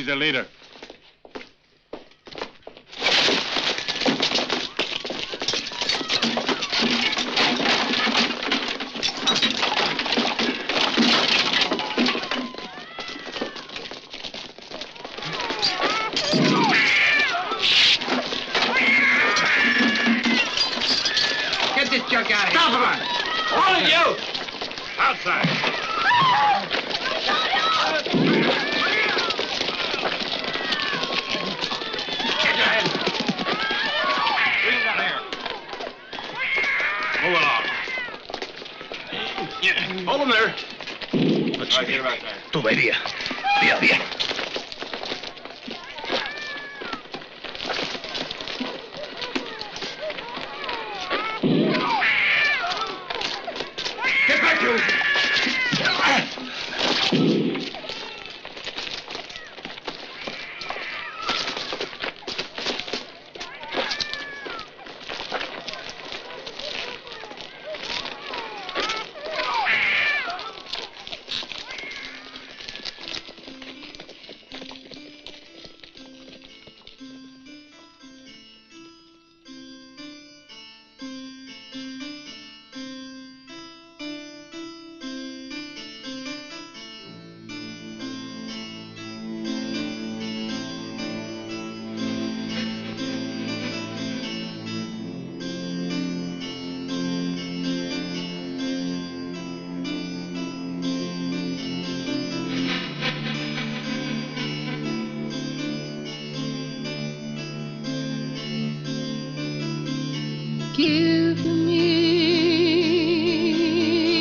the leader. Get this junk out of here. Stop him! All of you! Outside. Get your hands. Bring him down here. Move along. Yeah. Hold him there. Let's get him out there. Tú ve, vía. Vía, vía. Get back, you! Give me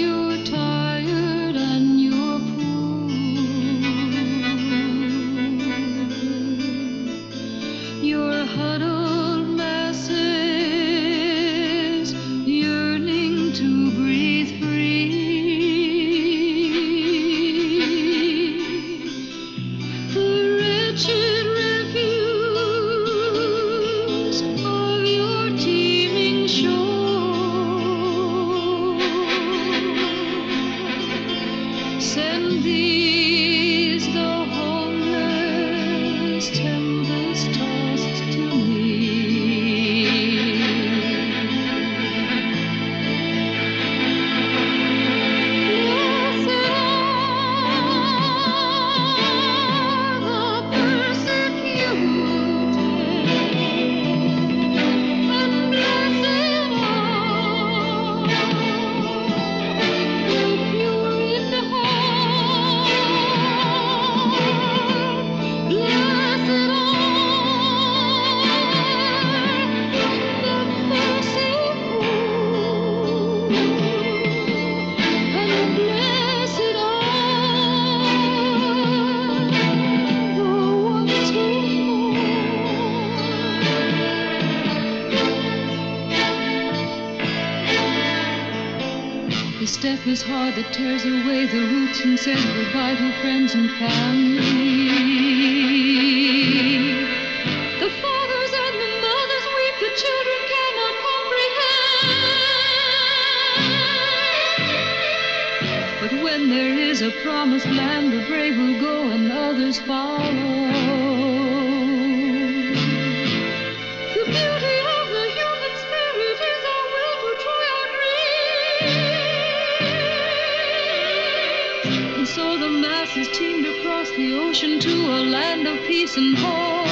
you're tired and you're poor. Your huddled masses yearning to breathe free. The wretched refuse of your teeming shore. Send these, the homeless, tempest-tossed to me. Blessed are the persecuted, and blessed are the pure in heart. Blessed are the merciful, and blessed are the ones who mourn. The step is hard that tears away the roots and says goodbye to friends and family. The fathers and the mothers weep, the children cannot comprehend. But when there is a promised land, the brave will go and others follow. The beauty of the human spirit is our will to try our dreams. And so the masses teemed across the ocean to a land of peace and hope.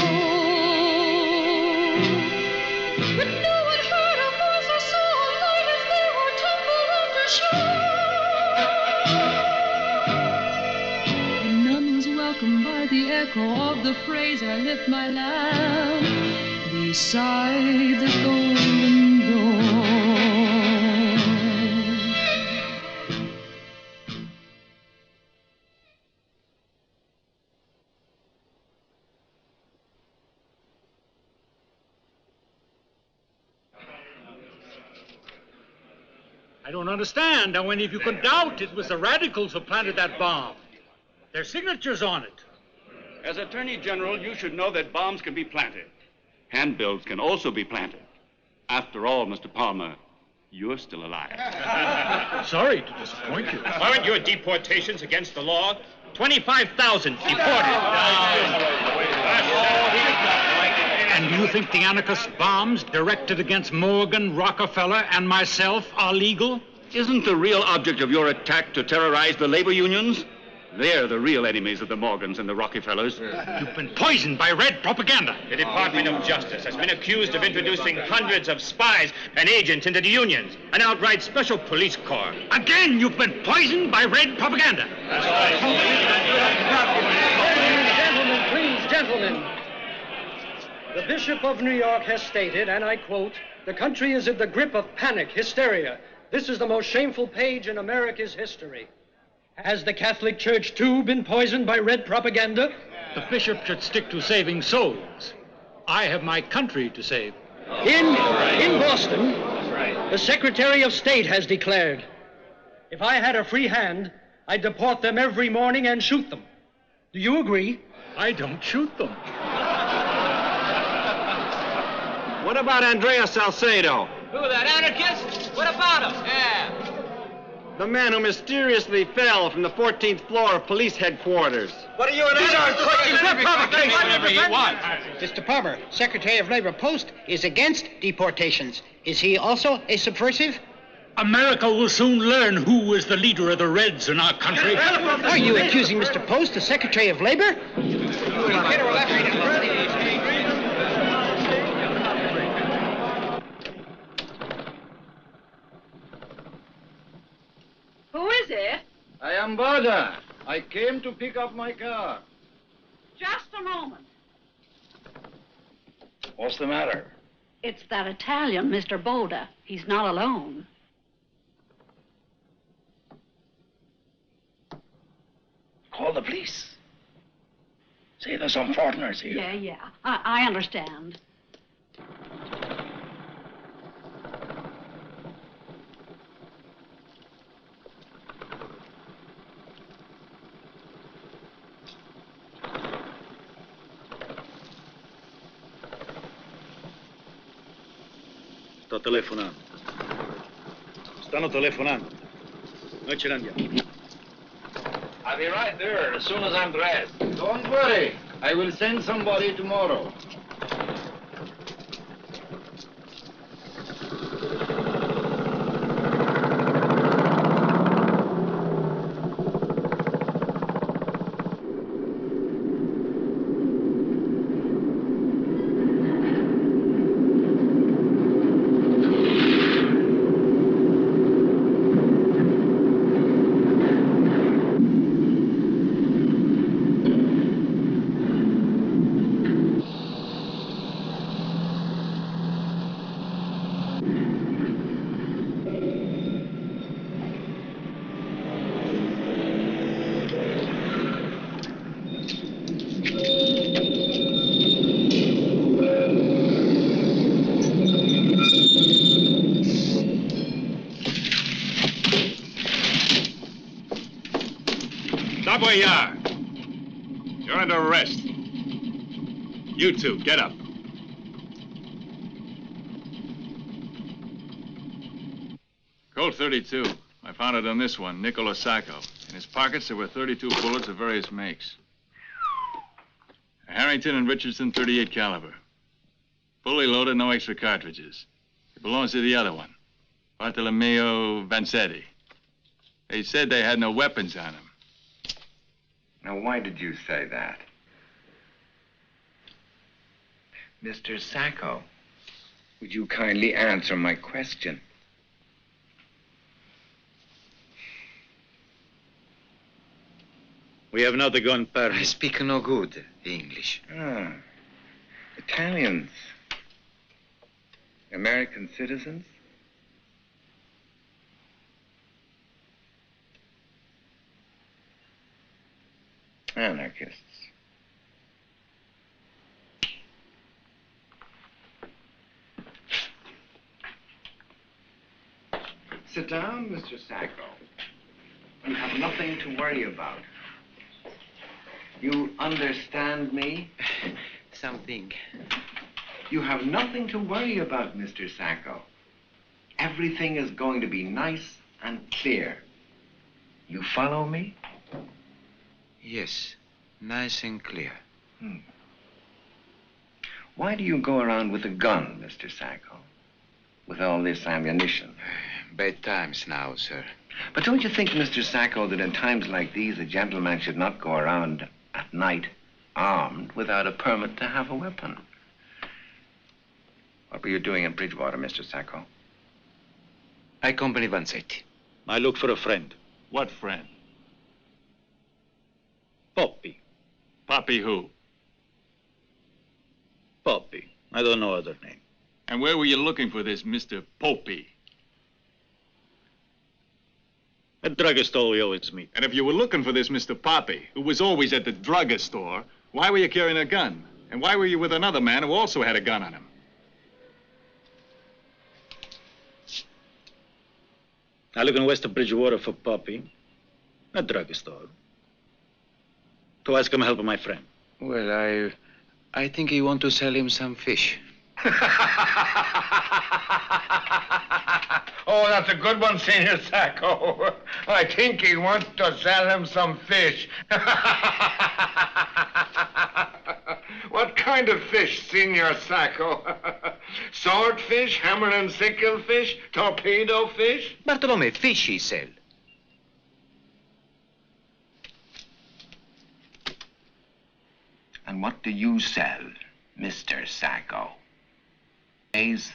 But no one heard a voice or saw a light as they were tumbled under shore. And none was welcomed by the echo of the phrase, I lift my lamp beside the golden door. I don't understand. Now, if you could doubt it was the radicals who planted that bomb. Their signatures on it. As Attorney General, you should know that bombs can be planted. Handbills can also be planted. After all, Mr. Palmer, you're still alive. Sorry to disappoint you. Aren't your deportations against the law? 25,000 deported. And do you think the anarchist bombs directed against Morgan, Rockefeller, and myself are legal? Isn't the real object of your attack to terrorize the labor unions? They're the real enemies of the Morgans and the Rockefellers. You've been poisoned by red propaganda. The Department of Justice has been accused of introducing hundreds of spies and agents into the unions, an outright special police corps. Again, you've been poisoned by red propaganda. Gentlemen, please, gentlemen. The Bishop of New York has stated, and I quote, "The country is in the grip of panic, hysteria. This is the most shameful page in America's history." Has the Catholic Church, too, been poisoned by red propaganda? The bishop should stick to saving souls. I have my country to save. In Boston, the Secretary of State has declared, if I had a free hand, I'd deport them every morning and shoot them. Do you agree? I don't shoot them. What about Andrea Salcedo? Who, that anarchist? What about him? Yeah. The man who mysteriously fell from the 14th floor of police headquarters. What are you an anarchist? Whatever he wants. Mr. Palmer, Secretary of Labor Post is against deportations. Is he also a subversive? America will soon learn who is the leader of the Reds in our country. Are you accusing Mr. Post, the Secretary of Labor? Who is it? I am Boda. I came to pick up my car. Just a moment. What's the matter? It's that Italian, Mr. Boda. He's not alone. Call the police. Say there's some foreigners here. Yeah. I understand. Sto telefonando. Stanno telefonando. Noi ce ne andiamo. I'll be right there as soon as I'm dressed. Don't worry. I will send somebody tomorrow. Stop where you are. You're under arrest. You two, get up. Colt 32. I found it on this one, Nicola Sacco. In his pockets, there were 32 bullets of various makes. A Harrington and Richardson 38 caliber. Fully loaded, no extra cartridges. It belongs to the other one, Bartolomeo Vanzetti. They said they had no weapons on them. Now, why did you say that? Mr. Sacco, would you kindly answer my question? We have not a gun, Paris. I speak no good English. Ah, Italians. American citizens? Anarchists. Sit down, Mr. Sacco. You have nothing to worry about. You understand me? Something. You have nothing to worry about, Mr. Sacco. Everything is going to be nice and clear. You follow me? Yes, nice and clear. Why do you go around with a gun, Mr. Sacco? With all this ammunition? Bad times now, sir. But don't you think, Mr. Sacco, that in times like these, a gentleman should not go around at night armed without a permit to have a weapon? What were you doing in Bridgewater, Mr. Sacco? I accompany Vanzetti. I look for a friend. What friend? Poppy. Poppy who? Poppy. I don't know other name. And where were you looking for this Mr. Poppy? At drugstore we always meet. And if you were looking for this Mr. Poppy, who was always at the drugstore, why were you carrying a gun? And why were you with another man who also had a gun on him? I look in west of Bridgewater for Poppy. At drugstore. To ask him help of my friend. Well, I think he want to sell him some fish. Oh, that's a good one, Senor Sacco. I think he wants to sell him some fish. What kind of fish, Senor Sacco? Swordfish, hammer and sickle fish, torpedo fish? Bartolome, fish he sell. And what do you sell, Mr. Sacco? A's?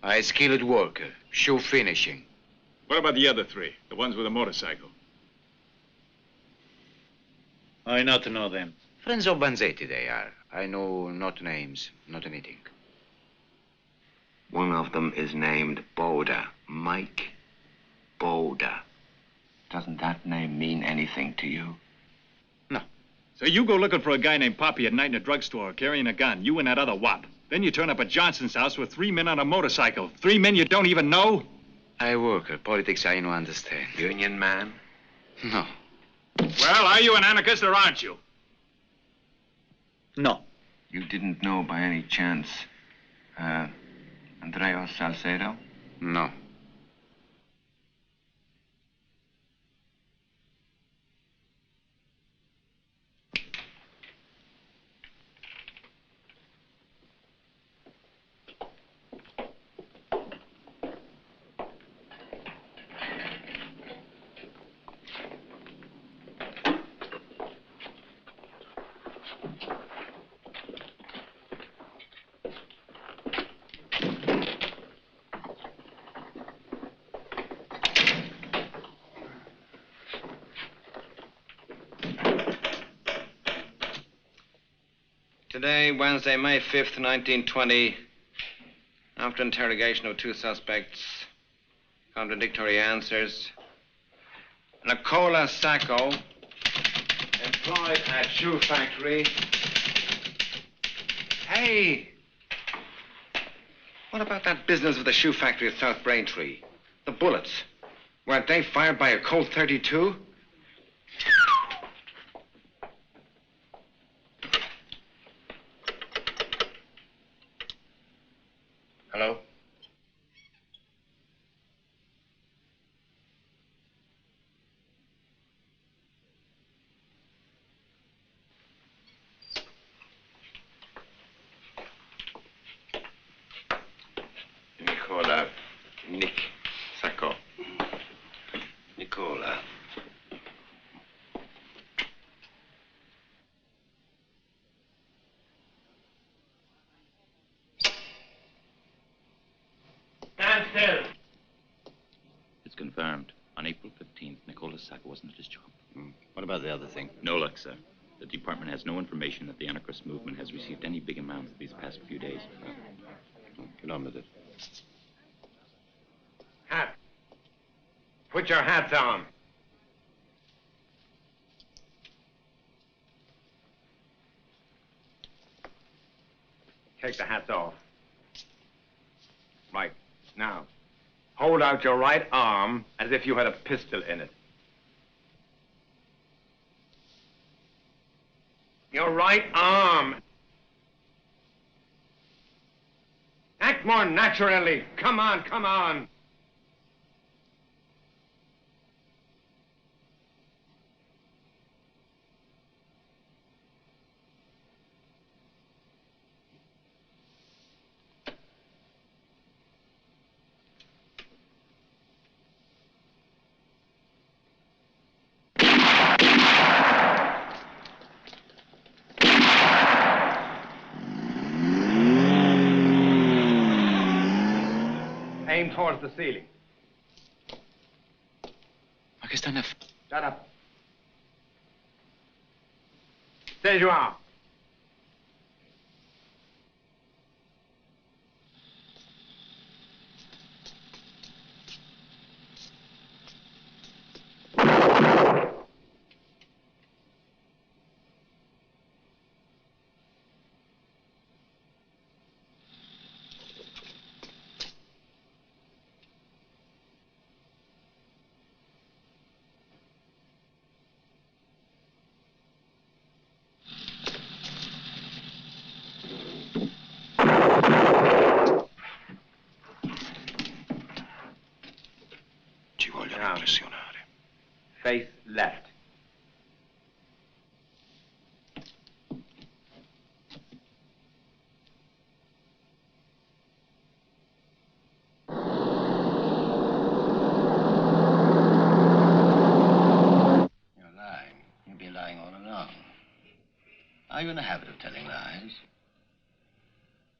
I skilled worker, shoe finishing. What about the other three? The ones with the motorcycle? I not know them. Friends of Vanzetti they are. I know not names, not anything. One of them is named Boda. Mike Boda. Doesn't that name mean anything to you? No. So you go looking for a guy named Poppy at night in a drugstore carrying a gun, you and that other wop. Then you turn up at Johnson's house with 3 men on a motorcycle. 3 men you don't even know? I worker. Politics I no understand. Union man? No. Well, are you an anarchist or aren't you? No. You didn't know by any chance, Andreo Salcedo? No. Today, Wednesday, May 5th, 1920, after interrogation of 2 suspects, contradictory answers, Nicola Sacco, employed at shoe factory. Hey! What about that business with the shoe factory at South Braintree? The bullets. Weren't they fired by a Colt 32? Hello? Nicola. Nick Sacco. Nicola. Stand still. It's confirmed. On April 15th, Nicola Sacco wasn't at his job. What about the other thing? No luck, sir. The department has no information that the anarchist movement has received any big amounts these past few days. Get on with it. Hat. Put your hats on. Take the hats off. Right. Now, hold out your right arm as if you had a pistol in it. Your right arm. Act more naturally. Come on, come on. Aim towards the ceiling. Ma che stanno a fare? Shut up. Stay João. Face left. You're lying. You've been lying all along. Are you in the habit of telling lies?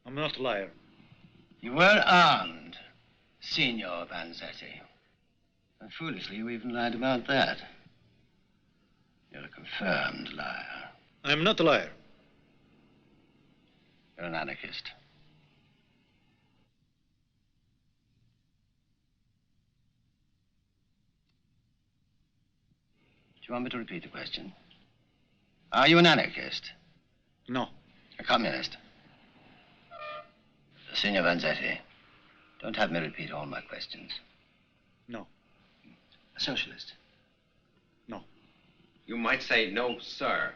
I'm not a liar. You were armed, Signor Vanzetti. And foolishly, you even lied about that. You're a confirmed liar. I'm not a liar. You're an anarchist. Do you want me to repeat the question? Are you an anarchist? No. A communist? Signor Vanzetti, don't have me repeat all my questions. No. A socialist? No. You might say no, sir.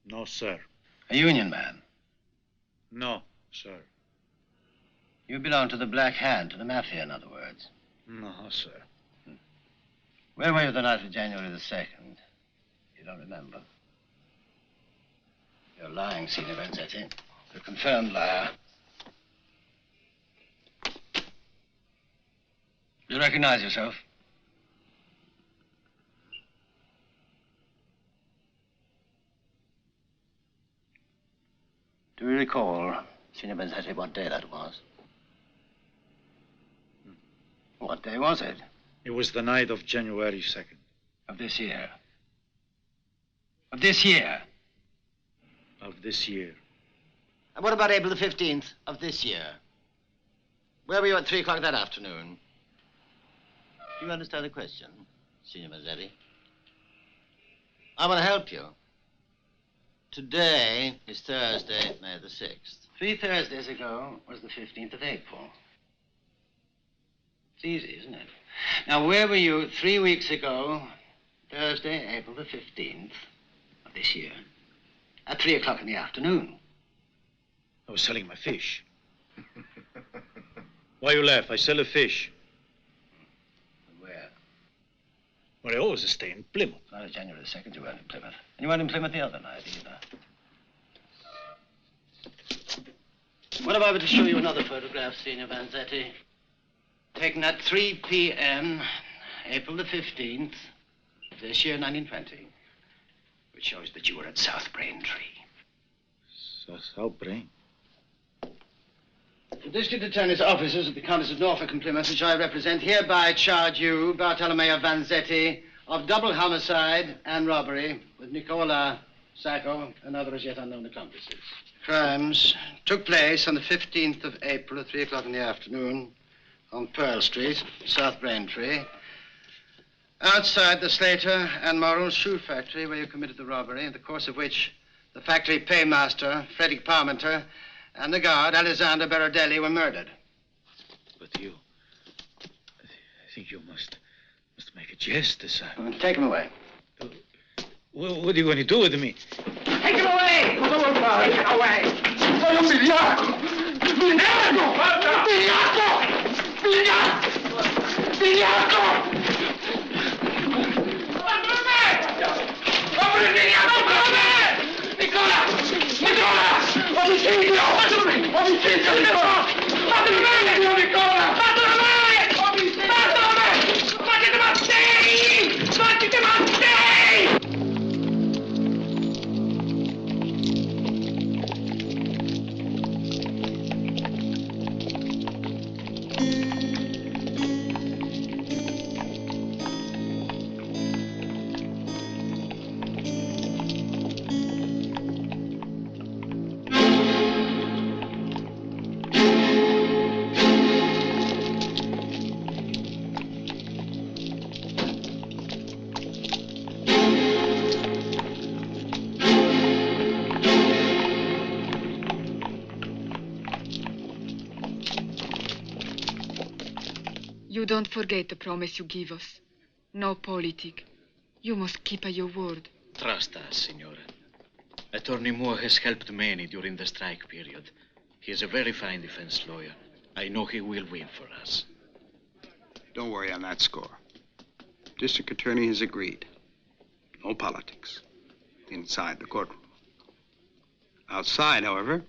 No, sir. A union man? No, sir. You belong to the Black Hand, to the Mafia, in other words. No, sir. Where were you the night of January the 2nd? You don't remember? You're lying, Signor Vanzetti. You're a confirmed liar. You recognize yourself? Do you recall, Signor Vanzetti, what day that was? What day was it? It was the night of January 2nd. Of this year. Of this year? Of this year. And what about April the 15th of this year? Where were you at 3 o'clock that afternoon? Do you understand the question, Signor Vanzetti? I want to help you. Today is Thursday, May the 6th. 3 Thursdays ago was the 15th of April. It's easy, isn't it? Now, where were you 3 weeks ago, Thursday, April the 15th of this year, at 3 o'clock in the afternoon? I was selling my fish. Why you laugh? I sell a fish. Where? Where I always stay in Plymouth. Not January the 2nd, you weren't in Plymouth. And you weren't in Plymouth the other night either. What if I were to show you another photograph, Signor Vanzetti? Taken at 3 p.m., April the 15th, this year, 1920. Which shows that you were at South Braintree. South Brain? The District Attorney's offices at the counties of Norfolk and Plymouth, which I represent, hereby charge you, Bartolomeo Vanzetti, of double homicide and robbery with Nicola, Sacco, and other as yet unknown accomplices. Crimes took place on the 15th of April at 3 o'clock in the afternoon on Pearl Street, South Braintree, outside the Slater and Morrill shoe factory where you committed the robbery, in the course of which the factory paymaster, Frederick Parmenter, and the guard, Alessandro Berardelli, were murdered. But you... I think you must make a jest this time. Take him away. What are you going to do with me? Take him away! Take him away! Sono un vigliacco! Vigliacco! Vigliacco! Vigliacco! Vigliacco! Contro me! Contro il vigliacco! Contro me! Nicola! Nicola! Omicidio! Omicidio! Nicola! Fatelo me! Nicola! Fatelo me! Fatelo me! Fatete matti! Fatete matti! You don't forget the promise you give us. No politic. You must keep your word. Trust us, Senora. Attorney Moore has helped many during the strike period. He is a very fine defense lawyer. I know he will win for us. Don't worry on that score. District Attorney has agreed. No politics. Inside the courtroom. Outside, however,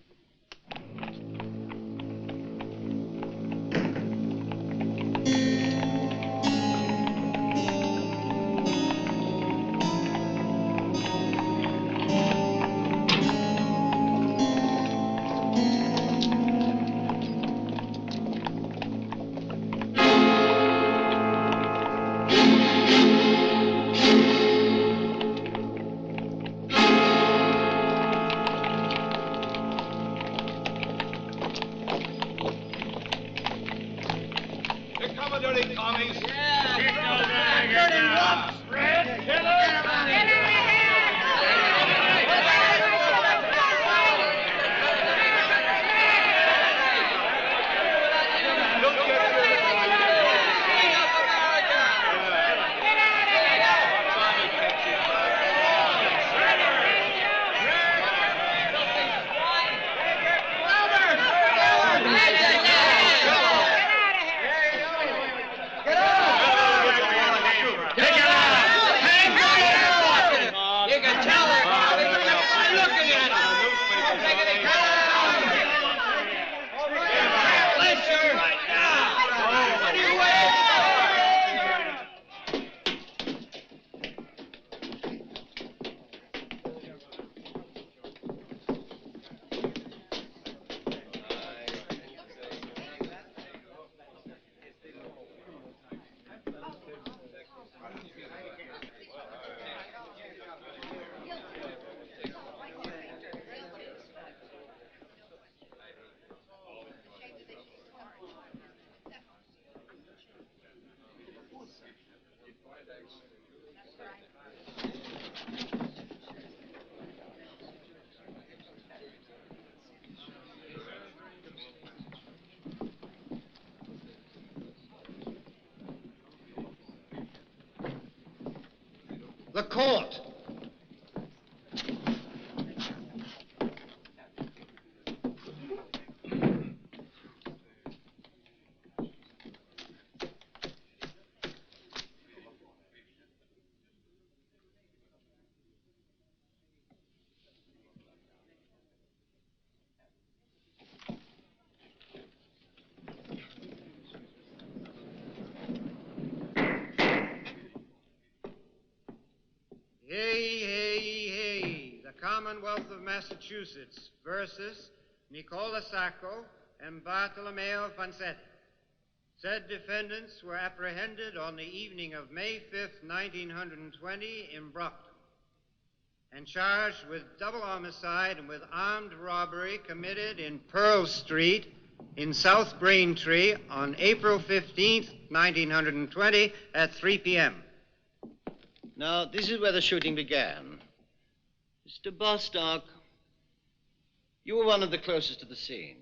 the court. Commonwealth of Massachusetts versus Nicola Sacco and Bartolomeo Vanzetti. Said defendants were apprehended on the evening of May 5th, 1920 in Brockton and charged with double homicide and with armed robbery committed in Pearl Street in South Braintree on April 15th, 1920 at 3 p.m. Now, this is where the shooting began. Mr. Bostock, you were one of the closest to the scene.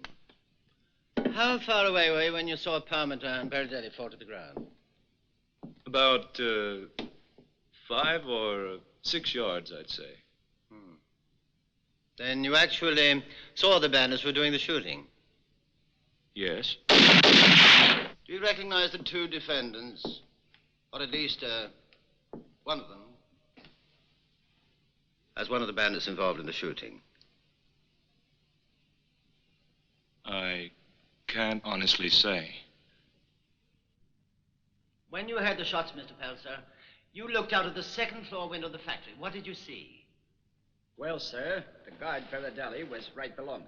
How far away were you when you saw Parmenter and Berardelli fall to the ground? About 5 or 6 yards, I'd say. Then you actually saw the bandits who were doing the shooting? Yes. Do you recognize the two defendants, or at least one of them, as one of the bandits involved in the shooting? I can't honestly say. When you heard the shots, Mr. Pelzer, you looked out of the second-floor window of the factory. What did you see? Well, sir, the guard Berardelli was right below me.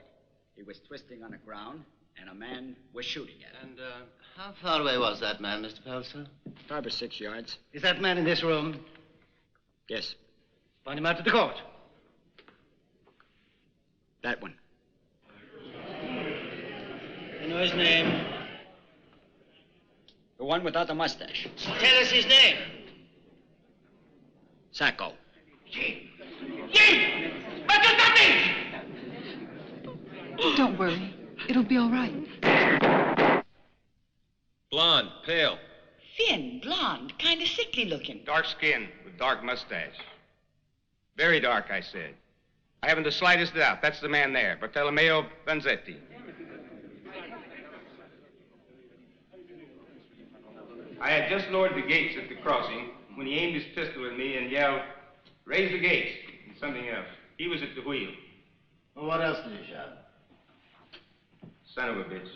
He was twisting on the ground, and a man was shooting at him. And how far away was that man, Mr. Pelzer? 5 or 6 yards. Is that man in this room? Yes. Point him out to the court. That one. You know his name? The one without the mustache. Tell us his name. Sacco. Don't worry. It'll be all right. Blonde, pale, Thin, blonde, kind of sickly looking. Dark skin with dark mustache. Very dark, I said. I haven't the slightest doubt. That's the man there, Bartolomeo Vanzetti. I had just lowered the gates at the crossing when he aimed his pistol at me and yelled, "Raise the gates," and something else. He was at the wheel. Well, what else did he shout? Son of a bitch.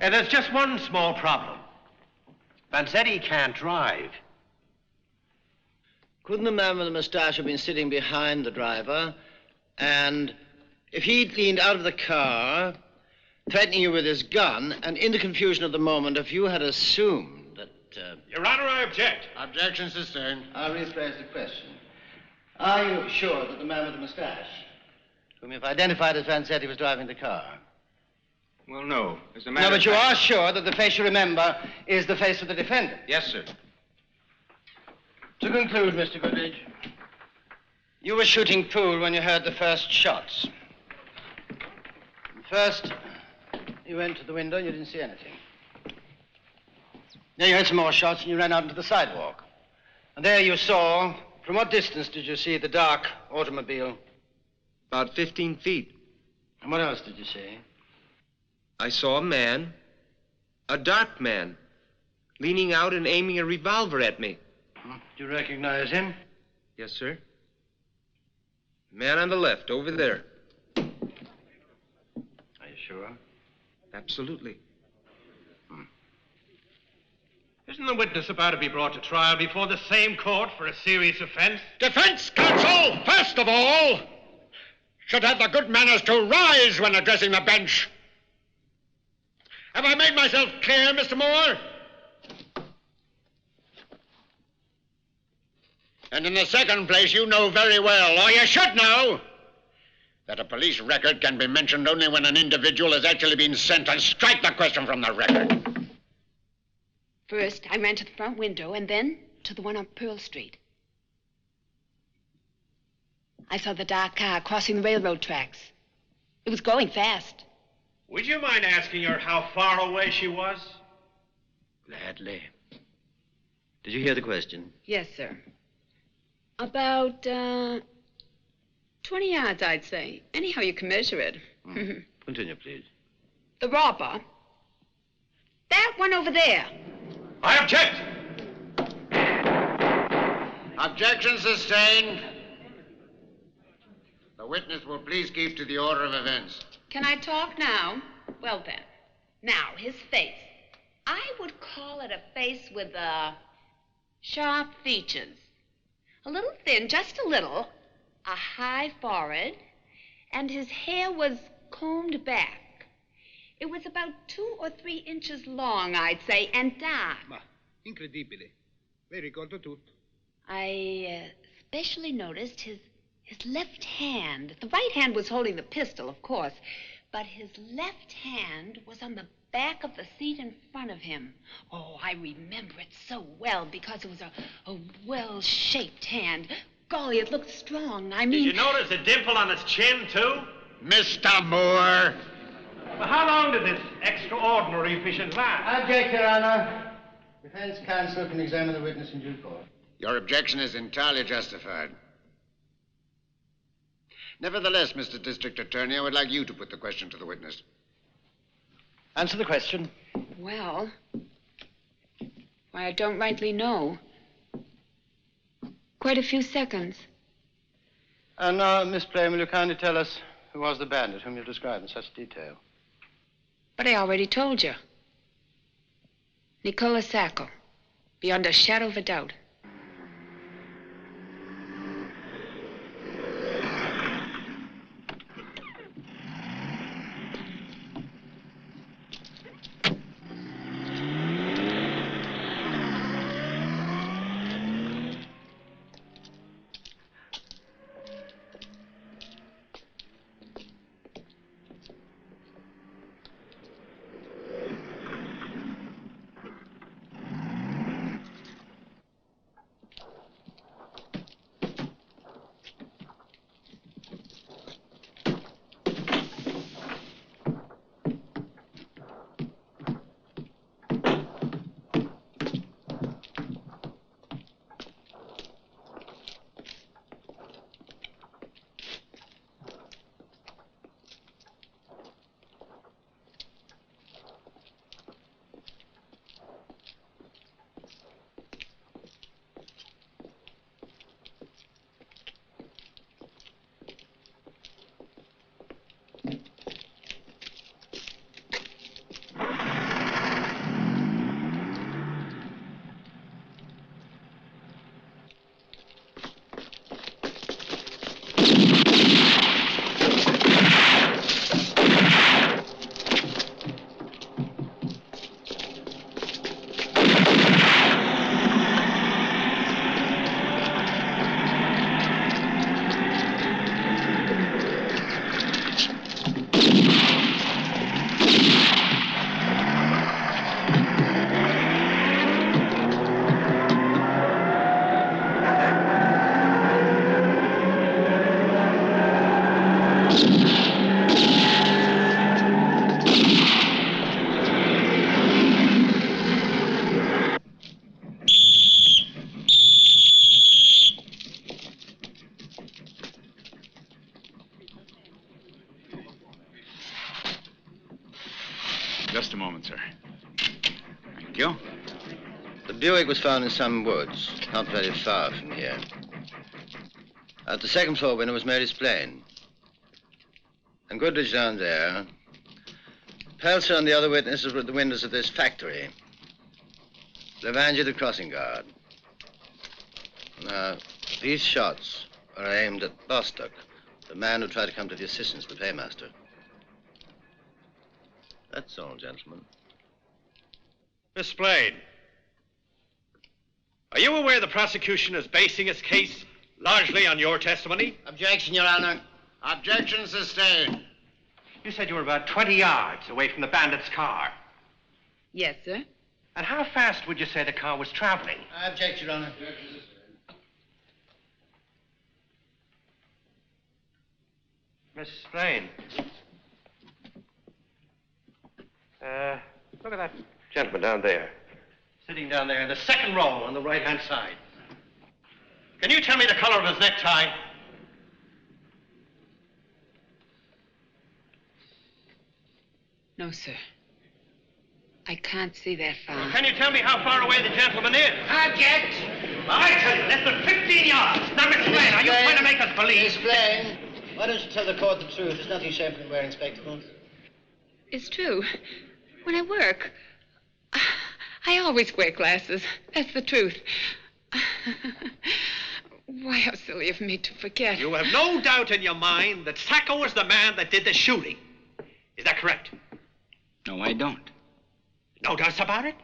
And there's just one small problem. Vanzetti can't drive. Couldn't the man with the mustache have been sitting behind the driver, and if he'd leaned out of the car, threatening you with his gun, and in the confusion of the moment, if you had assumed that... Your Honor, I object. Objection sustained. I'll rephrase the question. Are you sure that the man with the mustache, whom you've identified as Vanzetti, was driving the car? Well, no. As a matter No, of but you fact- are sure that the face you remember is the face of the defendant? Yes, sir. To conclude, Mr. Goodrich, you were shooting pool when you heard the first shots. First, you went to the window and you didn't see anything. Then you heard some more shots and you ran out into the sidewalk. And there you saw, from what distance did you see the dark automobile? About 15 feet. And what else did you see? I saw a man, a dark man, leaning out and aiming a revolver at me. Do you recognize him? Yes, sir. The man on the left, over there. Are you sure? Absolutely. Isn't the witness about to be brought to trial before the same court for a serious offense? Defense counsel, first of all, should have the good manners to rise when addressing the bench. Have I made myself clear, Mr. Moore? And in the second place, you know very well, or you should know, that a police record can be mentioned only when an individual has actually been sent, and strike the question from the record. First, I ran to the front window and then to the one on Pearl Street. I saw the dark car crossing the railroad tracks. It was going fast. Would you mind asking her how far away she was? Gladly. Did you hear the question? Yes, sir. About, 20 yards, I'd say. Anyhow, you can measure it. Continue, please. The robber. That one over there. I object. Objection sustained. The witness will please keep to the order of events. Can I talk now? Well, then. Now, his face. I would call it a face with, sharp features. A little thin, just a little. A high forehead. And his hair was combed back. It was about 2 or 3 inches long, I'd say, and dark. Ma, incredibile. Lei ricorda tutto. I especially noticed his left hand. The right hand was holding the pistol, of course, but his left hand was on the back of the seat in front of him. Oh, I remember it so well because it was a well-shaped hand. Golly, it looked strong. I mean... Did you notice a dimple on his chin, too? Mr. Moore! Well, how long did this extraordinary vision last? Object, Your Honor. Defense counsel can examine the witness in due course. Your objection is entirely justified. Nevertheless, Mr. District Attorney, I would like you to put the question to the witness. Answer the question. Well, why, I don't rightly know. Quite a few seconds. And now, Miss Plain, will you kindly tell us who was the bandit whom you described in such detail? But I already told you. Nicola Sacco, beyond a shadow of a doubt. Buick was found in some woods, not very far from here. At the second floor window was Mary's plane. And Goodrich down there. Pelser and the other witnesses were at the windows of this factory. Levangie, the crossing guard. Now, these shots are aimed at Bostock, the man who tried to come to the assistance of the paymaster. That's all, gentlemen. Miss Blaine, are you aware the prosecution is basing its case largely on your testimony? Objection, Your Honor. Objection sustained. You said you were about 20 yards away from the bandit's car. Yes, sir. And how fast would you say the car was traveling? I object, Your Honor. Miss Blaine. Look at that gentleman down there. Sitting down there in the second row on the right-hand side. Can you tell me the color of his necktie? No, sir. I can't see that far. Can you tell me how far away the gentleman is? Object! Well, I tell you, less than 15 yards. Now, Miss Blaine, are you trying to make us believe? Miss Blaine, why don't you tell the court the truth? There's nothing shameful in wearing spectacles. It's true. When I work, I always wear glasses. That's the truth. Why, how silly of me to forget. You have no doubt in your mind that Sacco was the man that did the shooting. Is that correct? No, I don't. No doubts about it?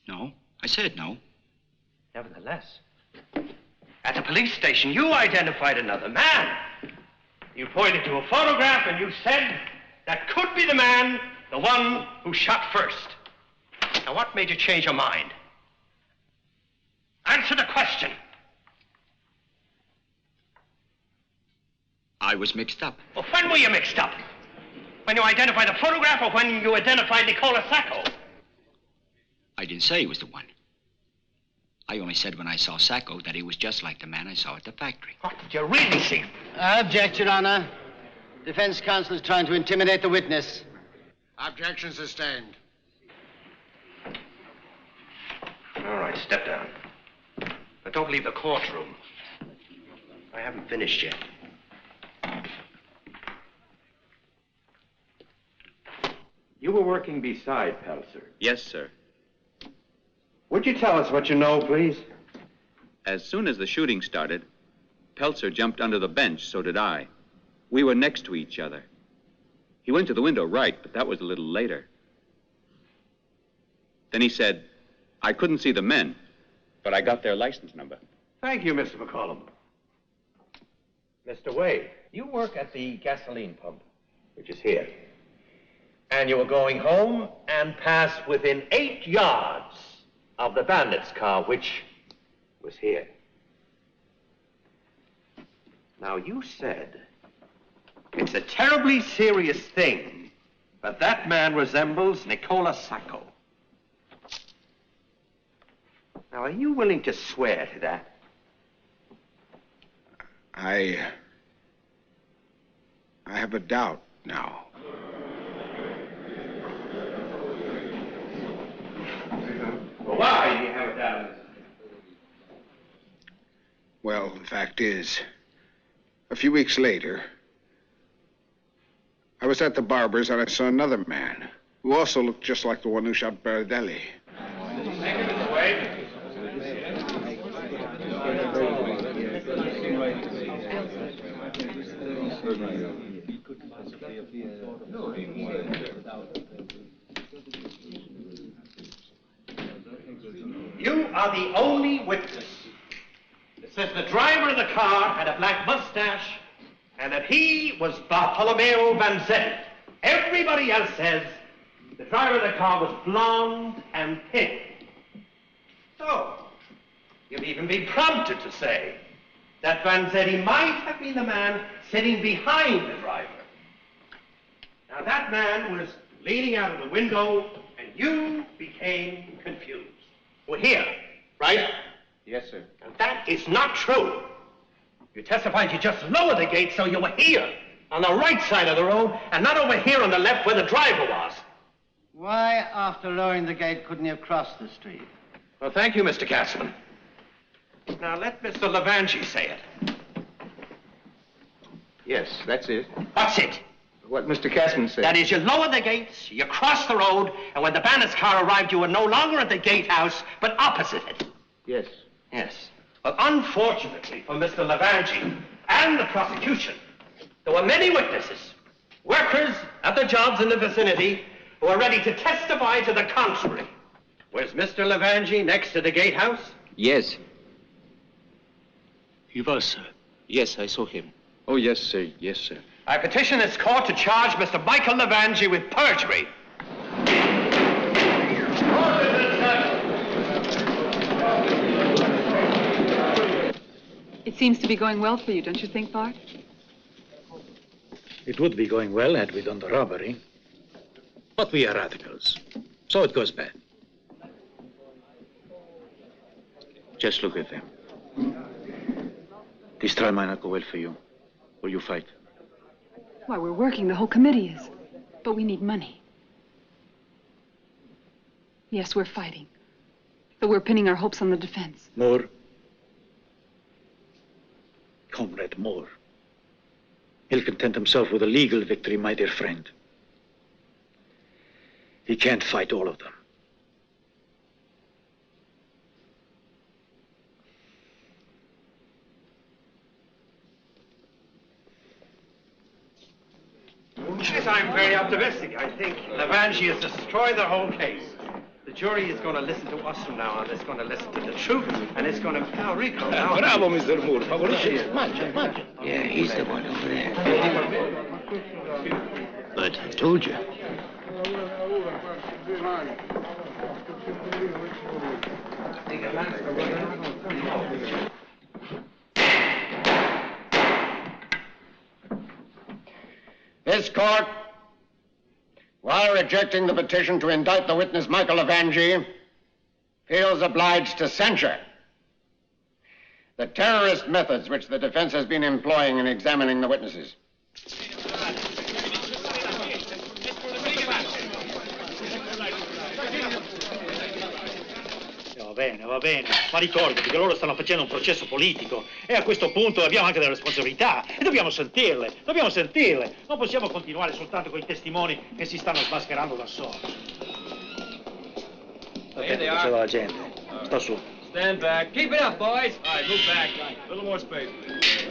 No, I said no. Nevertheless, at the police station, you identified another man. You pointed to a photograph and you said that could be the man, the one who shot first. Now, what made you change your mind? Answer the question. I was mixed up. Well, when were you mixed up? When you identified the photograph or when you identified Nicola Sacco? I didn't say he was the one. I only said when I saw Sacco that he was just like the man I saw at the factory. What did you really see? I object, Your Honor. Defense counsel is trying to intimidate the witness. Objection sustained. All right, step down. But don't leave the courtroom. I haven't finished yet. You were working beside Pelser. Yes, sir. Would you tell us what you know, please? As soon as the shooting started, Pelser jumped under the bench, so did I. We were next to each other. He went to the window right, but that was a little later. Then he said, I couldn't see the men, but I got their license number. Thank you, Mr. McCollum. Mr. Wade, you work at the gasoline pump, which is here. And you were going home and passed within 8 yards of the bandit's car, which was here. Now, you said it's a terribly serious thing, but that man resembles Nicola Sacco. Now, are you willing to swear to that? I have a doubt now. Well, why do you have a doubt? Well, the fact is, a few weeks later, I was at the barber's and I saw another man who also looked just like the one who shot Bardelli. You are the only witness that says the driver of the car had a black mustache and that he was Bartolomeo Vanzetti. Everybody else says the driver of the car was blonde and pink. So, you've even been prompted to say that Vanzetti might have been the man sitting behind the driver. Now, that man was leaning out of the window and you became confused. We're here, right? Yes, sir. And that is not true. You testified you just lowered the gate so you were here, on the right side of the road, and not over here on the left where the driver was. Why, after lowering the gate, couldn't he have crossed the street? Well, thank you, Mr. Gassman. Now, let Mr. Levangie say it. Yes, that's it. What's it? What Mr. Cassman said. That is, you lower the gates, you cross the road, and when the bandit's car arrived, you were no longer at the gatehouse, but opposite it. Yes. Yes. Well, unfortunately for Mr. Levangie and the prosecution, there were many witnesses, workers at the jobs in the vicinity, who are ready to testify to the contrary. Was Mr. Levangie next to the gatehouse? Yes. He was, sir. Yes, I saw him. Oh, yes, sir. Yes, sir. I petition this court to charge Mr. Michael Levangie with perjury. It seems to be going well for you, don't you think, Bart? It would be going well had we done the robbery. But we are radicals, so it goes bad. Just look at them. This trial might not go well for you. Will you fight? Why, we're working, the whole committee is. But we need money. Yes, we're fighting. But we're pinning our hopes on the defense. Moore. Comrade Moore. He'll content himself with a legal victory, my dear friend. He can't fight all of them. I'm very optimistic. I think Levangie has destroyed the whole case. The jury is going to listen to us from now on. It's going to listen to the truth, and it's going to... Now, Rico, now... Bravo, Mr. Moore. Favorisce. Mangia. Yeah, he's the one over there. But I told you. This court, while rejecting the petition to indict the witness Michael Levangie, feels obliged to censure the terrorist methods which the defense has been employing in examining the witnesses. Va bene, ma ricordati che loro stanno facendo un processo politico e a questo punto abbiamo anche delle responsabilità e dobbiamo sentirle. Non possiamo continuare soltanto con i testimoni che si stanno smascherando da soli. Here they are. Diceva la gente. Sta su. Stand back. Keep it up, boys. All right, move back. A little more space, please.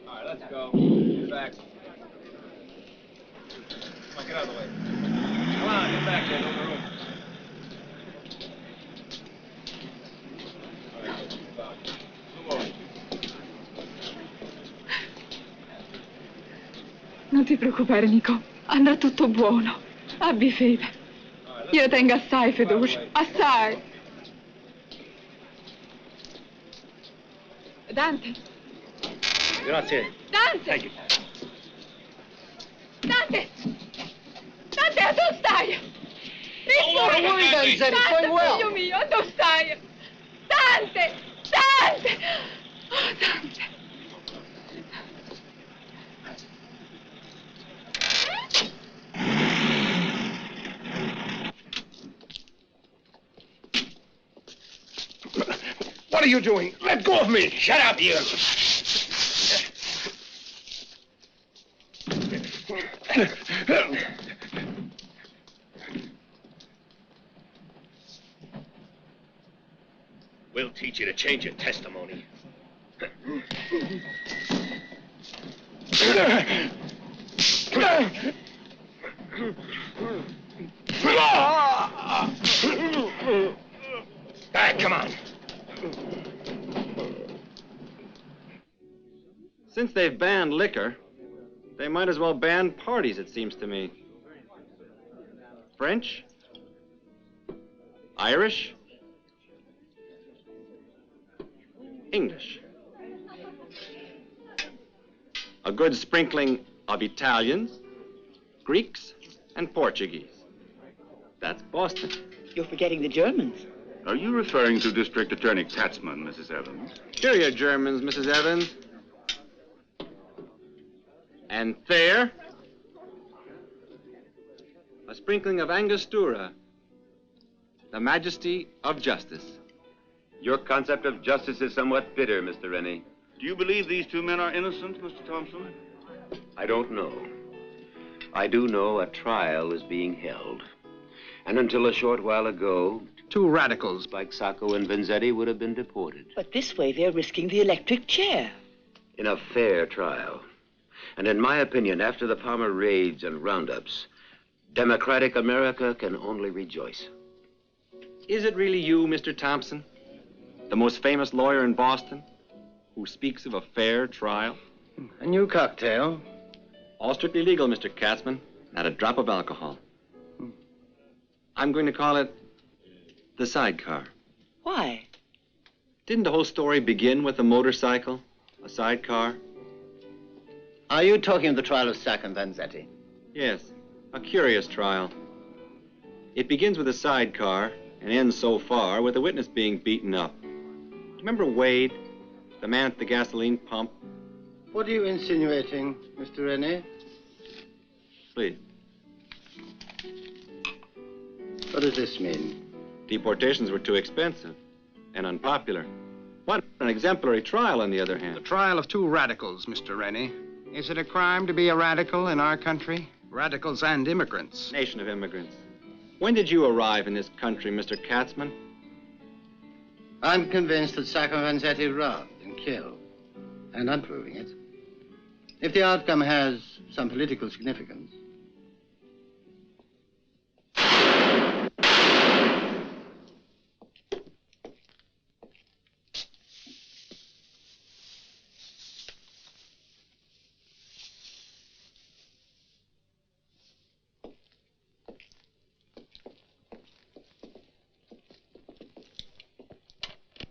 All right, let's go. Get back. Come on, get out of the way. Come on, get back there. Open the room. All right, move over. Non ti preoccupare, Nico. Andrà tutto buono. Abbi fede. Io tengo assai fiducia. Assai. Dante. Grazie. Dante. Dante. Dante, dove stai? Don't worry, Vanzetti, it's going well. Figlio mio, dove stai? Dante! Dante! Oh, Dante. What are you doing? Let go of me! Shut up, you! We'll teach you to change your testimony. Come on. Since they've banned liquor, they might as well ban parties, it seems to me. French? Irish? English. A good sprinkling of Italians, Greeks, and Portuguese. That's Boston. You're forgetting the Germans. Are you referring to District Attorney Katzman, Mrs. Evans? Here are your Germans, Mrs. Evans. And Thayer. A sprinkling of Angostura. The majesty of justice. Your concept of justice is somewhat bitter, Mr. Rennie. Do you believe these two men are innocent, Mr. Thompson? I don't know. I do know a trial is being held. And until a short while ago, two radicals like Sacco and Vanzetti would have been deported. But this way they're risking the electric chair. In a fair trial. And in my opinion, after the Palmer raids and roundups, democratic America can only rejoice. Is it really you, Mr. Thompson, the most famous lawyer in Boston, who speaks of a fair trial? A new cocktail. All strictly legal, Mr. Katzman. Not a drop of alcohol. I'm going to call it the sidecar. Why? Didn't the whole story begin with a motorcycle, a sidecar? Are you talking of the trial of Sacco Vanzetti? Yes, a curious trial. It begins with a sidecar and ends so far with a witness being beaten up. Remember Wade, the man at the gasoline pump? What are you insinuating, Mr. Rennie? Please. What does this mean? Deportations were too expensive and unpopular. What an exemplary trial, on the other hand. The trial of two radicals, Mr. Rennie. Is it a crime to be a radical in our country? Radicals and immigrants. Nation of immigrants. When did you arrive in this country, Mr. Katzman? I'm convinced that Sacco Vanzetti robbed and killed, and I'm proving it. If the outcome has some political significance.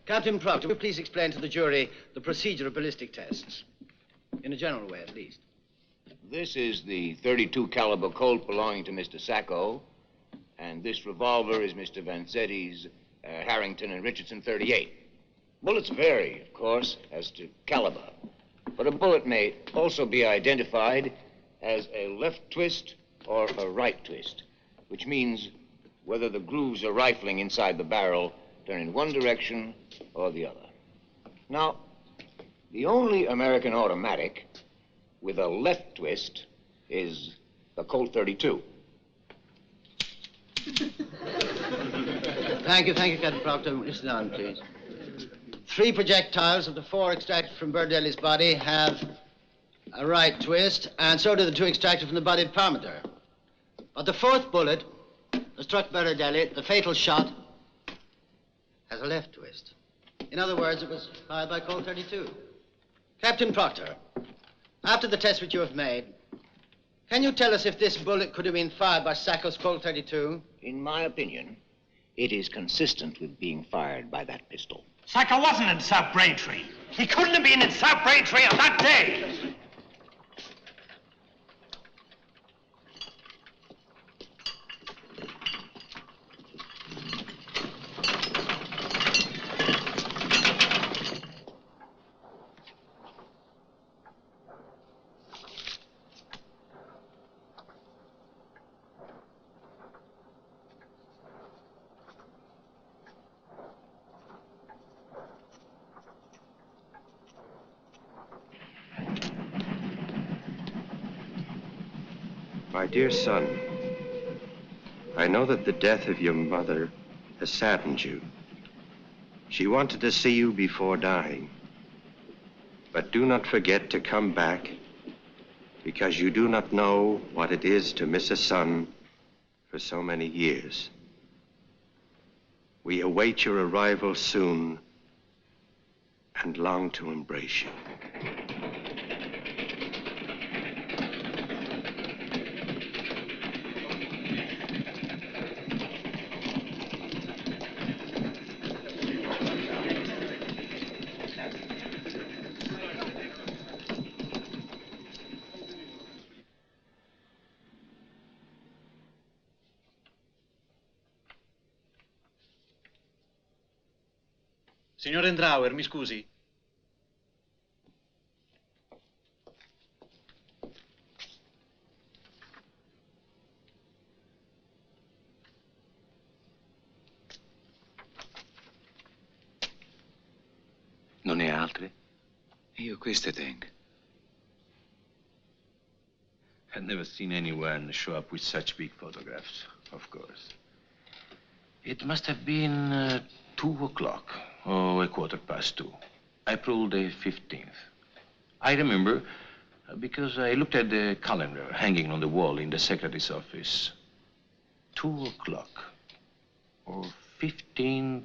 Captain Proctor, will you please explain to the jury the procedure of ballistic tests? In a general way, at least. This is the .32 caliber Colt belonging to Mr. Sacco, and this revolver is Mr. Vanzetti's Harrington and Richardson .38. Bullets vary, of course, as to caliber, but a bullet may also be identified as a left twist or a right twist, which means whether the grooves are rifling inside the barrel turn in one direction or the other. Now, the only American automatic with a left twist is the Colt .32. Thank you, Captain Proctor. Listen down, please. 3 projectiles of the 4 extracted from Birdelli's body have a right twist, and so do the 2 extracted from the body of Parmenter. But the 4th bullet that struck Birdelli, the fatal shot, has a left twist. In other words, it was fired by Colt .32. Captain Proctor, after the test which you have made, can you tell us if this bullet could have been fired by Sacco's Colt .32? In my opinion, it is consistent with being fired by that pistol. Sacco wasn't in South Braintree. He couldn't have been in South Braintree on that day. My dear son, I know that the death of your mother has saddened you. She wanted to see you before dying. But do not forget to come back, because you do not know what it is to miss a son for so many years. We await your arrival soon and long to embrace you. Signor Endrauer, mi scusi. Non ne ha altre? Io queste tengo. I've never seen anyone show up with such big photographs, of course. It must have been 2 o'clock, or 2:15. April the 15th. I remember because I looked at the calendar hanging on the wall in the secretary's office. 2 o'clock, or 2:15.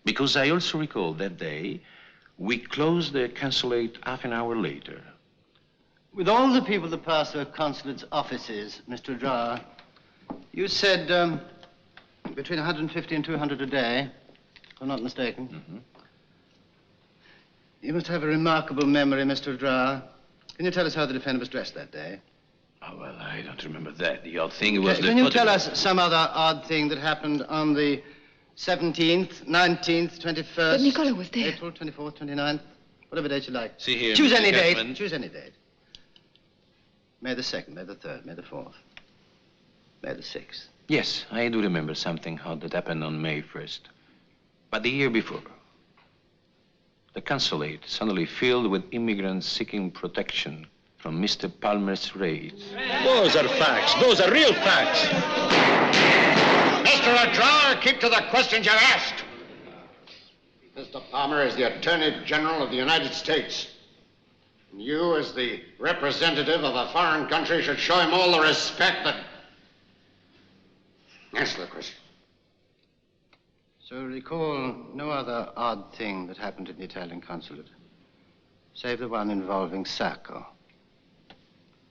Because I also recall that day, we closed the consulate half an hour later. With all the people that pass through a consulate's offices, Mr. Drawer, you said between 150 and 200 a day, if I'm not mistaken. Mm-hmm. You must have a remarkable memory, Mr. Drawer. Can you tell us how the defendant was dressed that day? Oh, well, I don't remember that. The odd thing was Can you tell us some other odd thing that happened on the 17th, 19th, 21st? But Nicola was there. April 24th, 29th, whatever date you like. See here, Choose Mr. any date. Gassman. Choose any date. May the 2nd, May the 3rd, May the 4th, May the 6th. Yes, I do remember something odd that happened on May 1st. But the year before, the consulate suddenly filled with immigrants seeking protection from Mr. Palmer's raids. Those are facts. Those are real facts. Mr. Drawer, keep to the questions you're asked. Mr. Palmer is the Attorney General of the United States. And you, as the representative of a foreign country, should show him all the respect that... Answer the question. So recall no other odd thing that happened in the Italian consulate, save the one involving Sacco.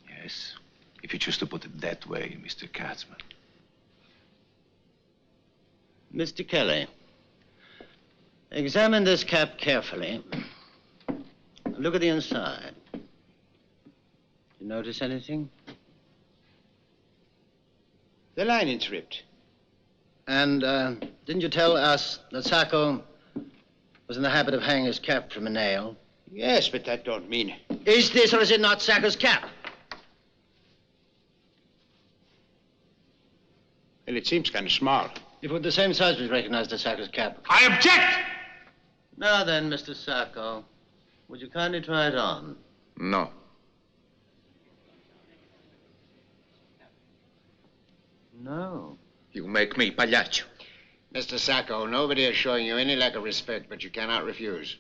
Yes, if you choose to put it that way, Mr. Katzman. Mr. Kelly, examine this cap carefully. Look at the inside. You notice anything? The lining's ripped. And didn't you tell us that Sacco was in the habit of hanging his cap from a nail? Yes, but that don't mean... Is this or is it not Sacco's cap? Well, it seems kind of small. If it were the same size, we'd recognize the Sacco's cap. I object! Now then, Mr. Sacco, would you kindly try it on? No. No. You make me pagliaccio. Mr. Sacco, nobody is showing you any lack of respect, but you cannot refuse.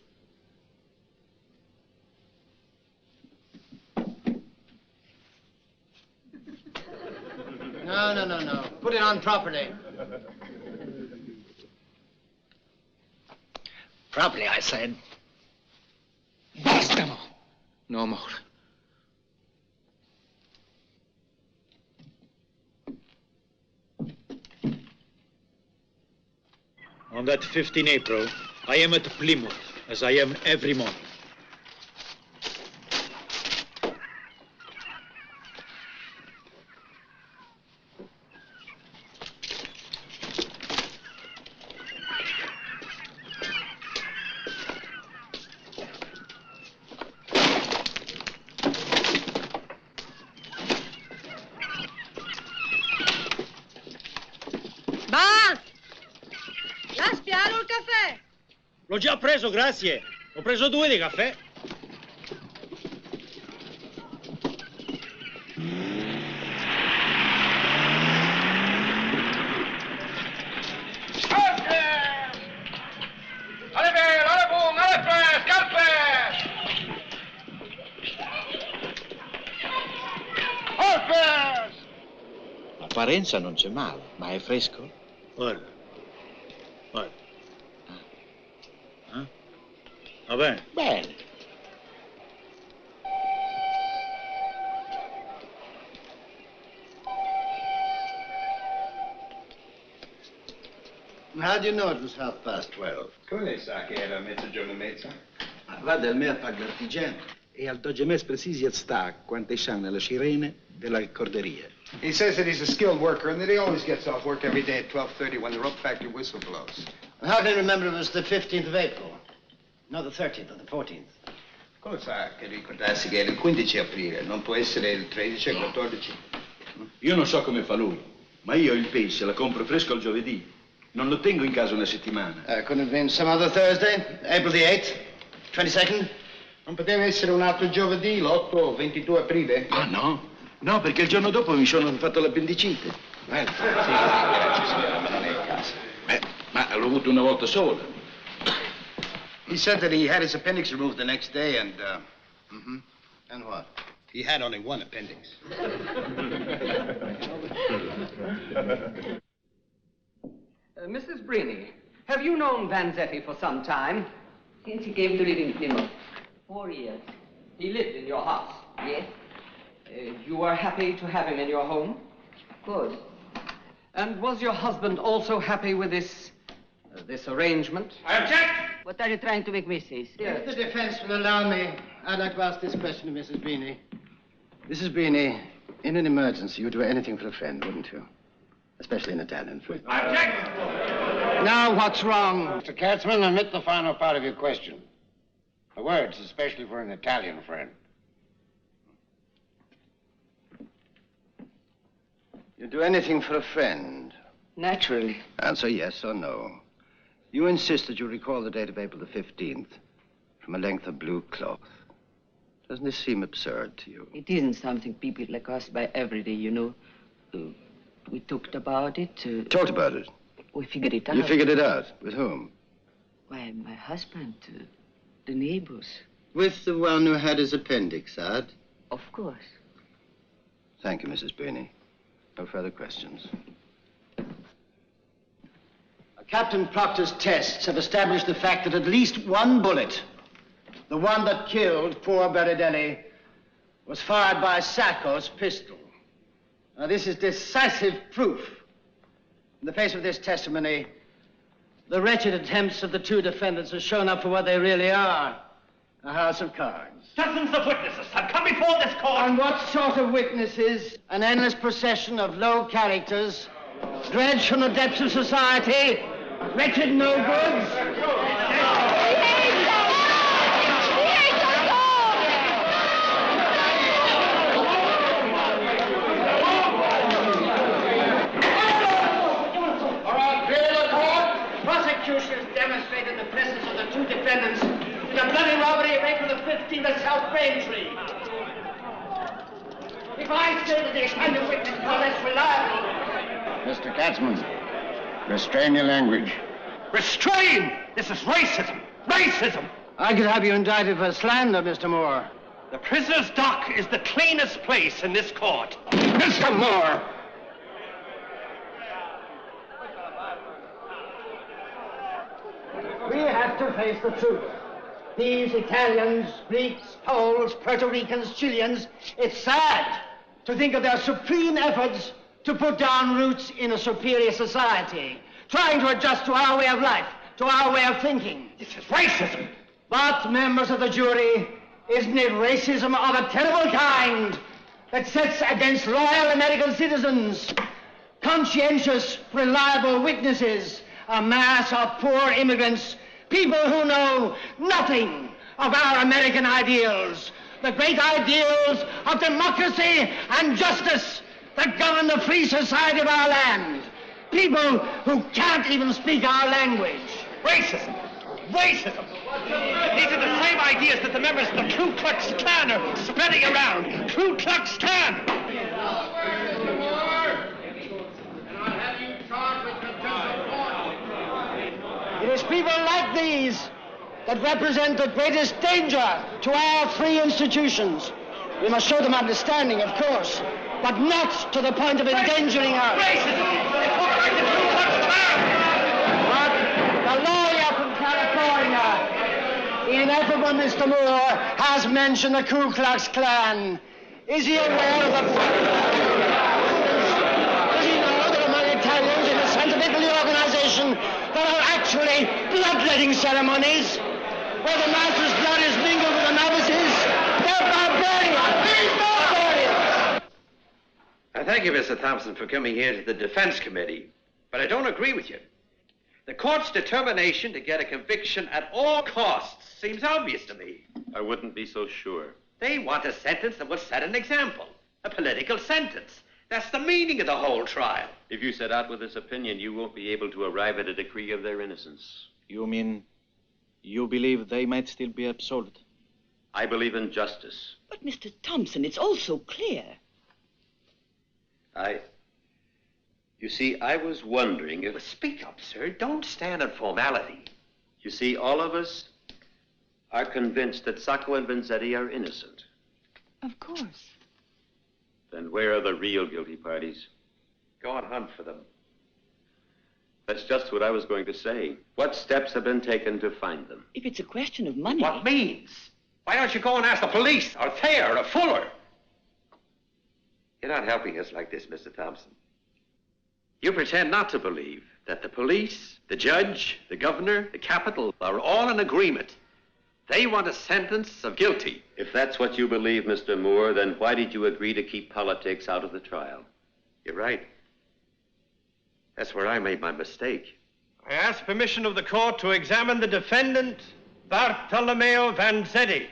No. Put it on properly. Properly, I said. Basta, no more. On that 15 April, I am at Plymouth, as I am every morning. L'ho già preso, grazie. Ho preso 2 di caffè. L'apparenza non c'è male, ma è fresco? Guarda. Va bene. Bene. How do you know it was 12:30? Come ne sa che era mezzogiorno e mezza? Ma guarda, il mio fa l'artigiano. E al dogemes precisi sta quante sanno le sirene della corderia. He says that he's a skilled worker and that he always gets off work every day at 12:30 when the rope factory whistle blows. How can you remember it was the 15th of April? Not the 13th or the 14th. Come fa che ricordarsi che era il 15 aprile? Non può essere il 13 e 14? Io non so come fa lui, ma io il pesce la compro fresco il giovedì. Non lo tengo in casa una settimana. Couldn't have been some other Thursday, April the 8th, 22nd. Non poteva essere un altro giovedì, l'8 o 22 aprile? Ma no, no, perché il giorno dopo mi sono fatto l'appendicite. Grazie, signora, ma non è in casa. Ma l'ho avuto una volta sola. He said that he had his appendix removed the next day and, And what? He had only one appendix. Mrs. Brini, have you known Vanzetti for some time? Since he came to live in Plymouth. 4 years. He lived in your house? Yes. You are happy to have him in your home? Good. And was your husband also happy with this arrangement? I object! What are you trying to make me say, sir? If the defense will allow me, I'd like to ask this question of Mrs. Brini. Mrs. Brini, in an emergency, you'd do anything for a friend, wouldn't you? Especially an Italian friend. I object! Now, what's wrong? Mr. Katzman, omit the final part of your question. The words, especially for an Italian friend. You'd do anything for a friend? Naturally. Answer yes or no. You insist that you recall the date of April the 15th from a length of blue cloth. Doesn't this seem absurd to you? It isn't something people like us buy every day, you know. We talked about it. Talked about it? We figured it out. You figured it out? With whom? Why, my husband, the neighbors. With the one who had his appendix out? Of course. Thank you, Mrs. Brini. No further questions. Captain Proctor's tests have established the fact that at least one bullet, the one that killed poor Beridelli, was fired by Sacco's pistol. Now, this is decisive proof. In the face of this testimony, the wretched attempts of the two defendants are shown up for what they really are, a house of cards. Dozens of witnesses have come before this court. And what sort of witnesses? An endless procession of low characters, dredged from the depths of society, wretched no-goods. Prosecution has demonstrated the presence of the two defendants in a bloody robbery of April the 15th at South Braintree. If I say that the expanded witness are less reliable... Mr. Katzman, restrain your language. Restrain! This is racism! Racism! I could have you indicted for slander, Mr. Moore. The prisoner's dock is the cleanest place in this court. Mr. Moore! We have to face the truth. These Italians, Greeks, Poles, Puerto Ricans, Chileans, it's sad to think of their supreme efforts to put down roots in a superior society, trying to adjust to our way of life, to our way of thinking. This is racism. But, members of the jury, isn't it racism of a terrible kind that sets against loyal American citizens, conscientious, reliable witnesses, a mass of poor immigrants, people who know nothing of our American ideals, the great ideals of democracy and justice that govern the free society of our land. People who can't even speak our language. Racism! Racism! These are the same ideas that the members of the Ku Klux Klan are spreading around. Ku Klux Klan! It is people like these that represent the greatest danger to our free institutions. We must show them understanding, of course, but not to the point of endangering us. But the lawyer from California, the ineffable Mr. Moore, has mentioned the Ku Klux Klan. Is he aware of the fact? Does he know that among Italians in the Santa Italy organization there are actually bloodletting ceremonies where the master's blood is mingled with the novices? They're barbarians! Thank you, Mr. Thompson, for coming here to the defense committee. But I don't agree with you. The court's determination to get a conviction at all costs seems obvious to me. I wouldn't be so sure. They want a sentence that will set an example, a political sentence. That's the meaning of the whole trial. If you set out with this opinion, you won't be able to arrive at a decree of their innocence. You mean you believe they might still be absolved? I believe in justice. But, Mr. Thompson, it's all so clear. You see, I was wondering if... Well, speak up, sir. Don't stand on formality. You see, all of us are convinced that Sacco and Vanzetti are innocent. Of course. Then where are the real guilty parties? Go and hunt for them. That's just what I was going to say. What steps have been taken to find them? If it's a question of money... What means? Why don't you go and ask the police, or Thayer, or Fuller? You're not helping us like this, Mr. Thompson. You pretend not to believe that the police, the judge, the governor, the capital are all in agreement. They want a sentence of guilty. If that's what you believe, Mr. Moore, then why did you agree to keep politics out of the trial? You're right. That's where I made my mistake. I ask permission of the court to examine the defendant, Bartolomeo Vanzetti.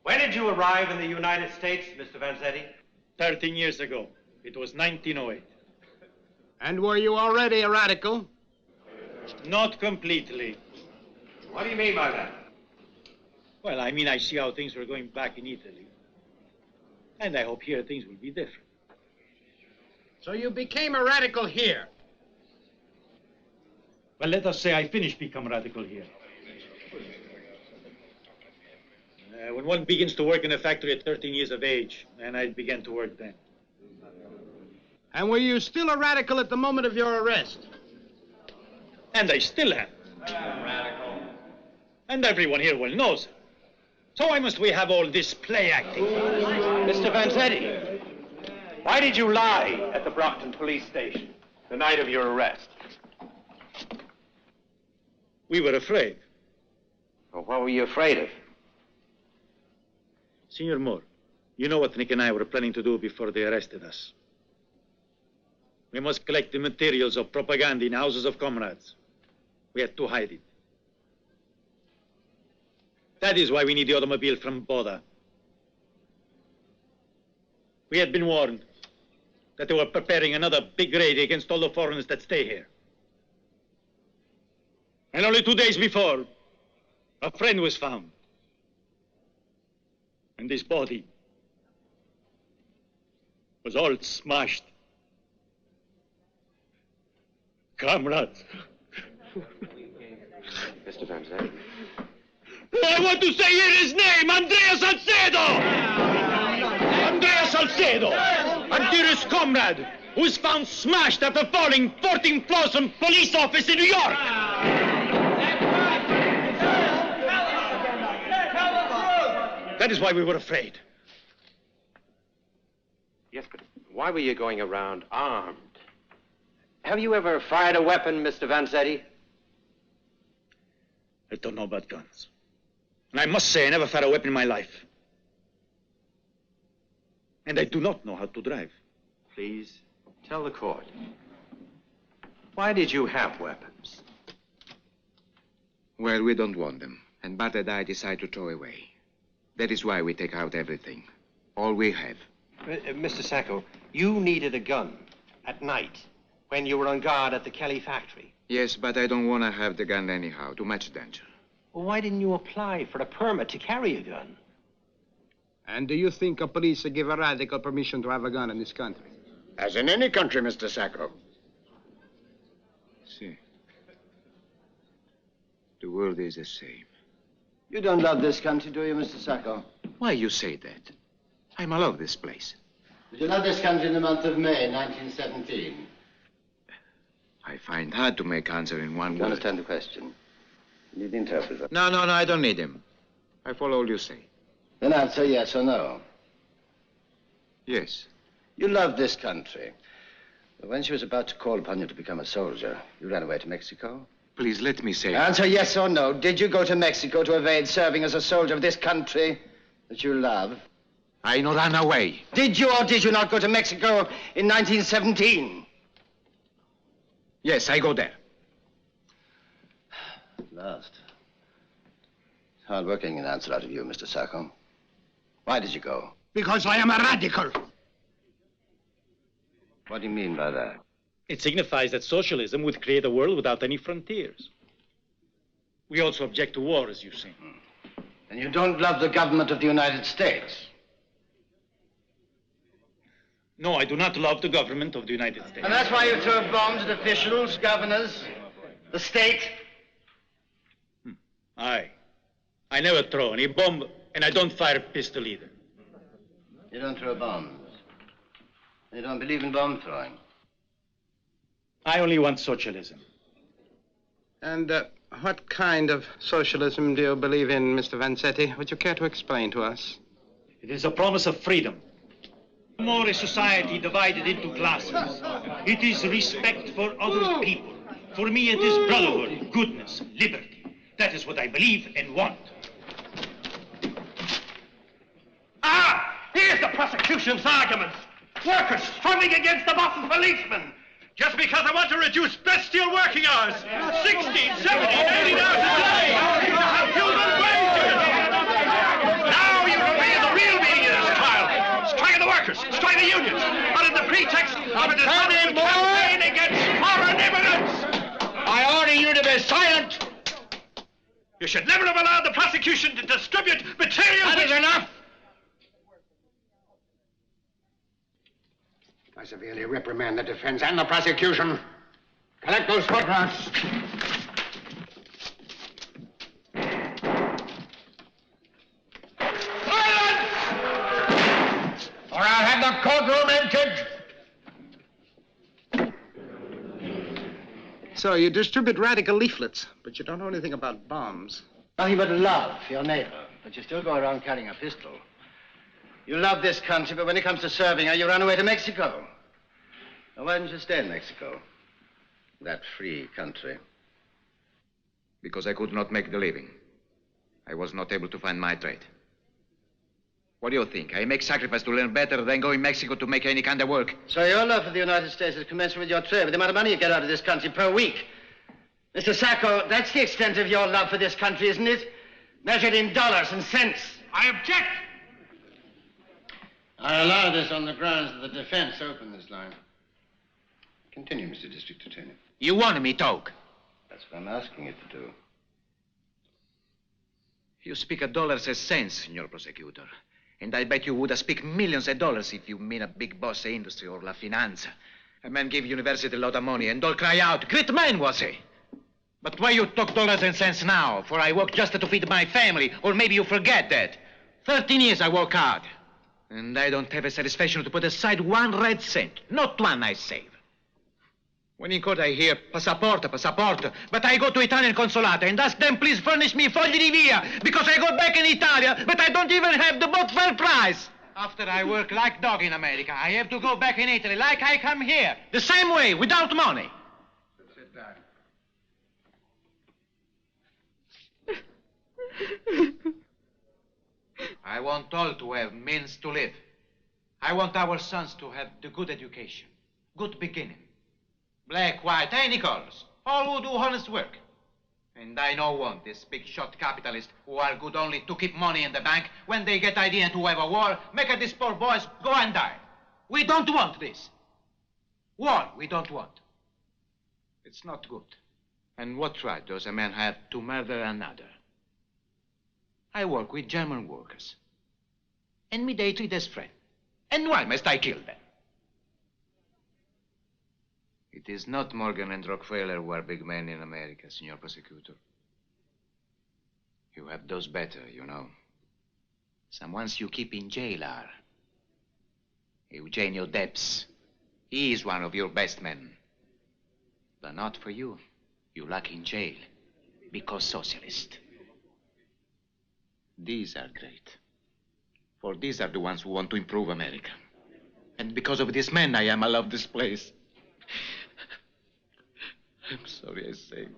When did you arrive in the United States, Mr. Vanzetti? 13 years ago. It was 1908. And were you already a radical? Not completely. What do you mean by that? Well, I mean, I see how things were going back in Italy. And I hope here things will be different. So you became a radical here? Well, let us say I finished become radical here. When one begins to work in a factory at 13 years of age, and I began to work then. And were you still a radical at the moment of your arrest? And I still am. Radical. And everyone here well knows it. So why must we have all this play acting? Mr. Vanzetti, why did you lie at the Brockton police station the night of your arrest? We were afraid. Well, what were you afraid of? Senor Moore, you know what Nick and I were planning to do before they arrested us. We must collect the materials of propaganda in houses of comrades. We had to hide it. That is why we need the automobile from Boda. We had been warned that they were preparing another big raid against all the foreigners that stay here. And only 2 days before, a friend was found. And his body was all smashed. Comrades. Mr. Vanzetti. I want to say here his name, Andrea Salcedo! Andrea Salcedo, our dearest comrade, who was found smashed after falling 14 floors from police office in New York. That is why we were afraid. Yes, but why were you going around armed? Have you ever fired a weapon, Mr. Vanzetti? I don't know about guns. And I must say I never fired a weapon in my life. And I do not know how to drive. Please, tell the court. Why did you have weapons? Well, we don't want them. And Bart and I decide to throw away. That is why we take out everything. All we have. Mr. Sacco, you needed a gun at night when you were on guard at the Kelly factory. Yes, but I don't want to have the gun anyhow. Too much danger. Well, why didn't you apply for a permit to carry a gun? And do you think a police give a radical permission to have a gun in this country? As in any country, Mr. Sacco. See. The world is the same. You don't love this country, do you, Mr. Sacco? Why you say that? I love this place. Did you love this country in the month of May, 1917? I find hard to make answer in one You word. understand the question? You need the interpreter. No, I don't need him. I follow all you say. Then answer yes or no. Yes. You love this country. But when she was about to call upon you to become a soldier, you ran away to Mexico? Please let me say... Answer yes or no. Did you go to Mexico to evade serving as a soldier of this country that you love? I no run away. Did you or did you not go to Mexico in 1917? Yes, I go there. At last. It's hard work getting an answer out of you, Mr. Sacco. Why did you go? Because I am a radical. What do you mean by that? It signifies that socialism would create a world without any frontiers. We also object to war, as you say. And you don't love the government of the United States? No, I do not love the government of the United States. And that's why you throw bombs at officials, governors, the state? I never throw any bomb, and I don't fire a pistol either. You don't throw bombs. You don't believe in bomb throwing. I only want socialism. And what kind of socialism do you believe in, Mr. Vanzetti? Would you care to explain to us? It is a promise of freedom. No more a society divided into classes. It is respect for other people. For me, it is brotherhood, goodness, liberty. That is what I believe and want. Ah! Here's the prosecution's arguments. Workers struggling against the boss's policemen. Just because I want to reduce bestial working hours. 60, 70, 80 hours a day. To have human wages. Now you reveal the real meaning of this trial. Strike the workers, strike the unions, under the pretext of a dishonest campaign against foreign immigrants. I order you to be silent. You should never have allowed the prosecution to distribute material. That is enough. I severely reprimand the defense and the prosecution. Collect those photographs. Silence! Or I'll have the courtroom emptied. So you distribute radical leaflets, but you don't know anything about bombs. Nothing but love for your neighbor, but you still go around carrying a pistol. You love this country, but when it comes to serving her, you run away to Mexico. Now, why didn't you stay in Mexico? That free country. Because I could not make the living. I was not able to find my trade. What do you think? I make sacrifice to learn better than go in Mexico to make any kind of work. So your love for the United States is commensurate with your trade, with the amount of money you get out of this country per week. Mr. Sacco, that's the extent of your love for this country, isn't it? Measured in dollars and cents. I object. I allow this on the grounds that the defense opened this line. Continue, Mr. District Attorney. You want me talk? That's what I'm asking you to do. You speak of dollars as cents, Senor Prosecutor. And I bet you would speak millions of dollars if you mean a big boss industry or la finanza. A man give university a lot of money and all cry out, great man was he. But why you talk dollars and cents now? For I work just to feed my family, or maybe you forget that. 13 years I work hard. And I don't have a satisfaction to put aside one red cent. Not one I save. When in court I hear, passaporto, passaporto, but I go to Italian consulate and ask them, please furnish me fogli di via, because I go back in Italia, but I don't even have the boat fare price. After I work like dog in America, I have to go back in Italy like I come here, the same way, without money. Sit down. I want all to have means to live. I want our sons to have the good education, good beginning. Black, white, any colors. All who do honest work. And I don't want this big shot capitalists who are good only to keep money in the bank. When they get idea to have a war, make these poor boys go and die. We don't want this. War, we don't want. It's not good. And what right does a man have to murder another? I work with German workers. And me they treat as friend. And why must I kill them? It is not Morgan and Rockefeller who are big men in America, Senor Prosecutor. You have those better, you know. Some ones you keep in jail are. Eugenio Debs. He is one of your best men. But not for you. You lock in jail because socialist. These are great. For these are the ones who want to improve America. And because of this man, I love this place. I'm sorry I say.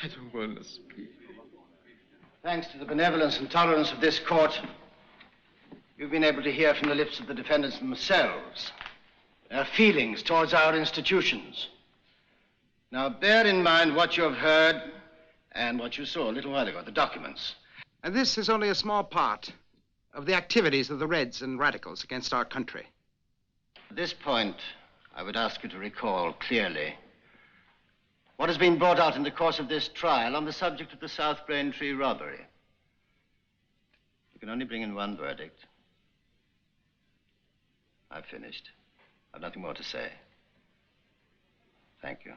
I don't want to speak. Thanks to the benevolence and tolerance of this court, you've been able to hear from the lips of the defendants themselves their feelings towards our institutions. Now, bear in mind what you've heard and what you saw a little while ago, the documents. And this is only a small part of the activities of the Reds and radicals against our country. At this point, I would ask you to recall clearly what has been brought out in the course of this trial on the subject of the South Braintree robbery. You can only bring in one verdict. I've finished. I've nothing more to say. Thank you.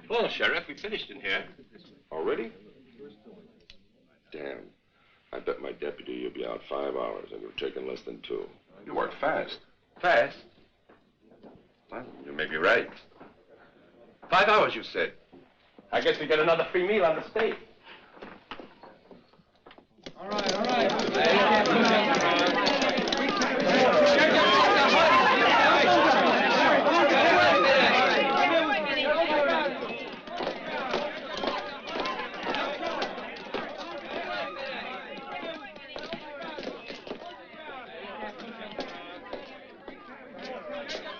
Well, Sheriff, we finished in here. Already? Damn. I bet my deputy you'll be out 5 hours, and you're taking less than 2. You work fast. Fast? Well, you may be right. 5 hours, you said. I guess we get another free meal on the state.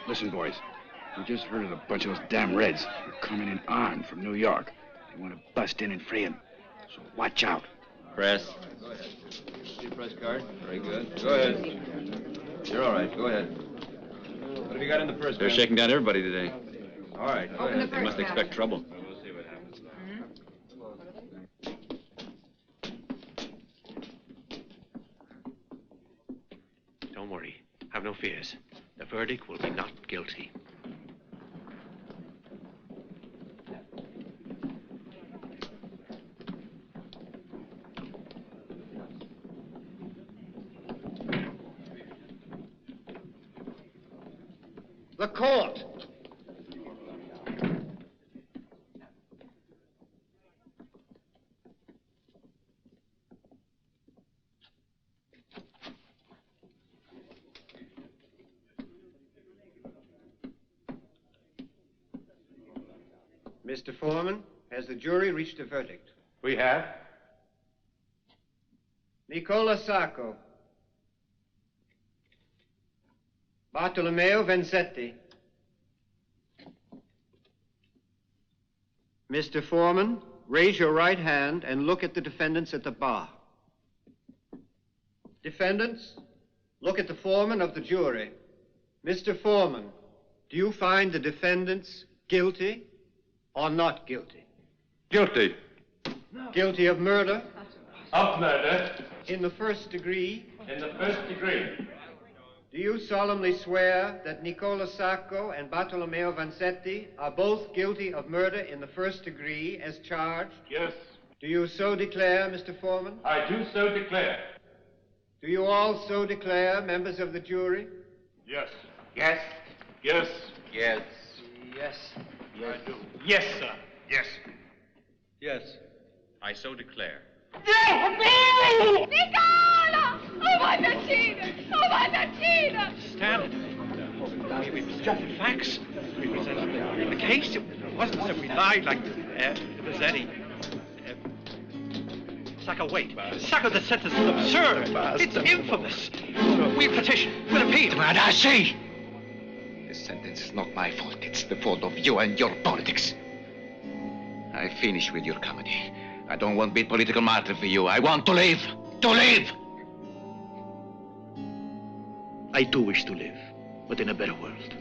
Listen, boys. We just heard of a bunch of those damn Reds. They're coming in armed from New York. They want to bust in and free them. So watch out. Press. Your press card. Very good. Go ahead. You're all right. Go ahead. What have you got in the purse? They're shaking down everybody today. All right. Go Open the ahead. They must purse, expect trouble. We'll see what happens. Don't worry. Have no fears. The verdict will be not guilty. The court. Mr. Foreman, has the jury reached a verdict? We have. Nicola Sacco. Bartolomeo Vanzetti. Mr. Foreman, raise your right hand and look at the defendants at the bar. Defendants, look at the foreman of the jury. Mr. Foreman, do you find the defendants guilty or not guilty? Guilty. Guilty of murder? Of murder. In the first degree? In the first degree. Do you solemnly swear that Nicola Sacco and Bartolomeo Vanzetti are both guilty of murder in the first degree as charged? Yes. Do you so declare, Mr. Foreman? I do so declare. Do you all so declare, members of the jury? Yes. Yes. Yes. Yes. Yes. I do. Yes, sir. Yes. Yes. I so declare. Nicola! Oh, what a cheater! Oh, what a cheater! Stand. We presented facts. We presented the case. It wasn't that we lied like Vanzetti. Sacco, wait. Sacco, the sentence is absurd. It's infamous. We petition. We'll appeal. But I say, this sentence is not my fault. It's the fault of you and your politics. I finish with your comedy. I don't want to be political martyr for you. I want to live. To live! I too wish to live, but in a better world.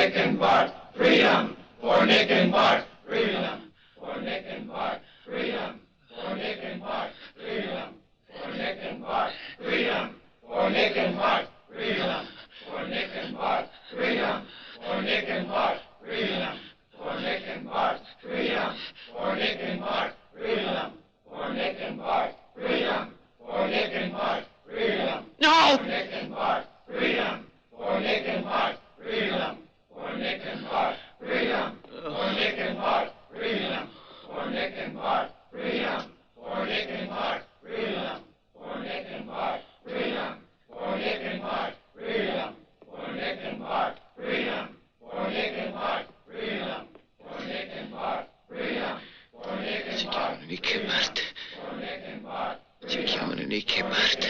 Nick and Bart, freedom. For Nick and Bart, freedom. For Nick and Bart, freedom. For Nick and Bart, freedom. For Nick and Bart, freedom. For Nick and Bart, freedom. For Nick and Bart, freedom. For Nick and Bart, freedom. For Nick and Bart, freedom. For Nick and Bart, freedom. For Nick and Bart, freedom. For Nick and Bart, freedom. No! For Nick and Bart, freedom. For Nick and Bart, freedom. For Nick and Bart, freedom. For Nick and Bart, freedom. For Nick and Bart, freedom. For Nick and Bart, freedom. For Nick and Bart, freedom. For Nick and Bart, freedom. For Nick and Bart, freedom. For Nick and Bart, freedom. For Nick and Bart, freedom. For Nick and Bart, Nick e Bart. For Nick and Bart, Si chiamano Nick e Bart.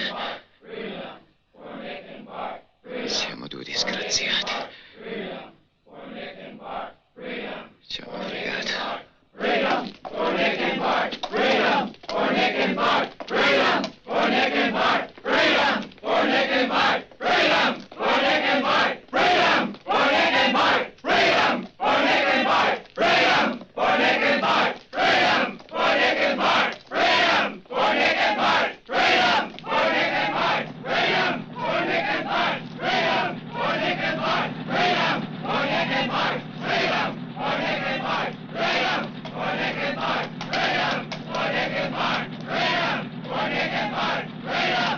freedom. For Nick and Bart, freedom. Siamo due disgraziati. Freedom. For Nick and Bart, freedom. Ci hanno fregato. Freedom. For Nick and Bart, freedom. For Nick and Bart, freedom. For Nick and Bart, freedom. For Nick and Bart, freedom. For Nick and Bart, freedom. For Nick and Bart, freedom. For Nick and Bart, freedom. For Nick and Bart, freedom. For Nick and Bart, freedom. For Nick and Bart, freedom. For Nick and Bart, freedom. For Nick and Bart, freedom. For Nick and Bart, freedom. For Nick and Bart, freedom. For Nick and Bart, freedom. For Nick and Bart, freedom. For Nick and Bart, freedom. For Nick and Bart, freedom.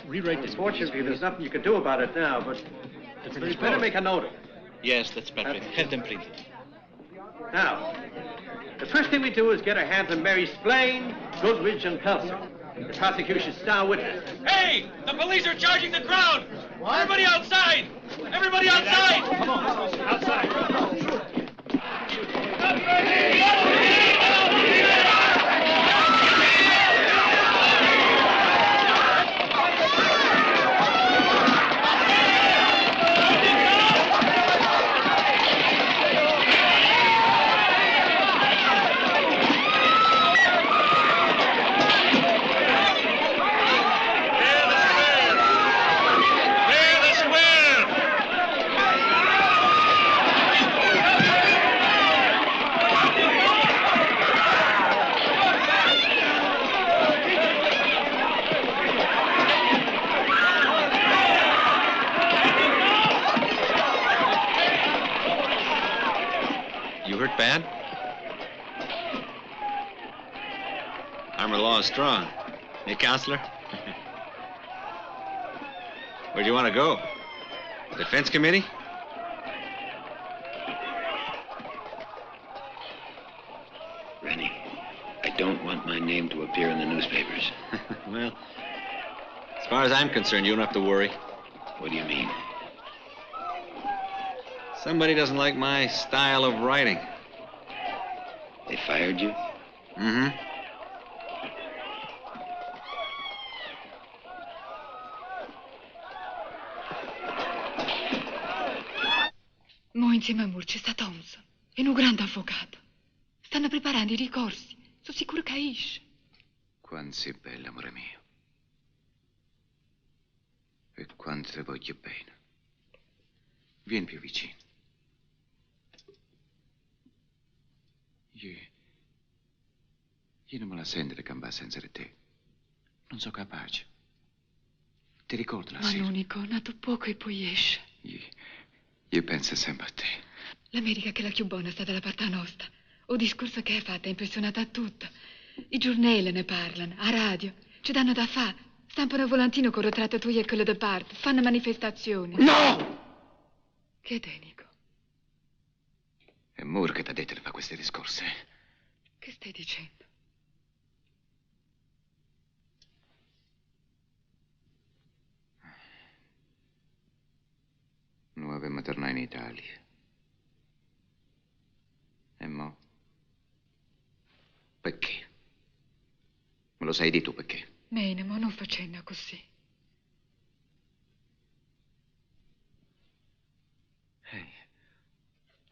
Rewrite this. Fortunately, there's nothing you can do about it now, but you better make a note of it. Yes, that's perfect. Have them printed. Now, the first thing we do is get our hands on Mary Splain, Goodrich, and Pelser, the prosecution's star witness. Hey! The police are charging the crowd! Everybody outside! Everybody outside! Come on, outside. Bad? Armor law is strong. Hey, counselor? Where do you want to go? Defense committee? Rennie, I don't want my name to appear in the newspapers. Well, as far as I'm concerned, you don't have to worry. What do you mean? Somebody doesn't like my style of writing. They fired you? Mm-hmm. Mo insieme a Moore c'è sta Thompson, è un grande avvocato. Stanno preparando i ricorsi. Sono sicuro che esce. Quanto sei bella, amore mio. E quanto ti voglio bene. Vieni più vicino. Io non me la sento di campare senza di te. Non sono capace. Ti ricordo la Ma sera? l'unico, nato poco e poi esce. Io penso sempre a te. L'America che è la più buona sta dalla parte nostra. O discorso che hai fatto ha impressionato a tutto. I giornali ne parlano, a radio. Ci danno da fare. Stampano volantino con il ritratto tuo e quello di parte. Fanno manifestazioni. No! Che è, Nico? È Moore che ti ha detto di fare questi discorsi. Che stai dicendo? Noi avevamo tornato in Italia. E mo? Perché? Me lo sai di tu perché? Bene, ma non facendo così.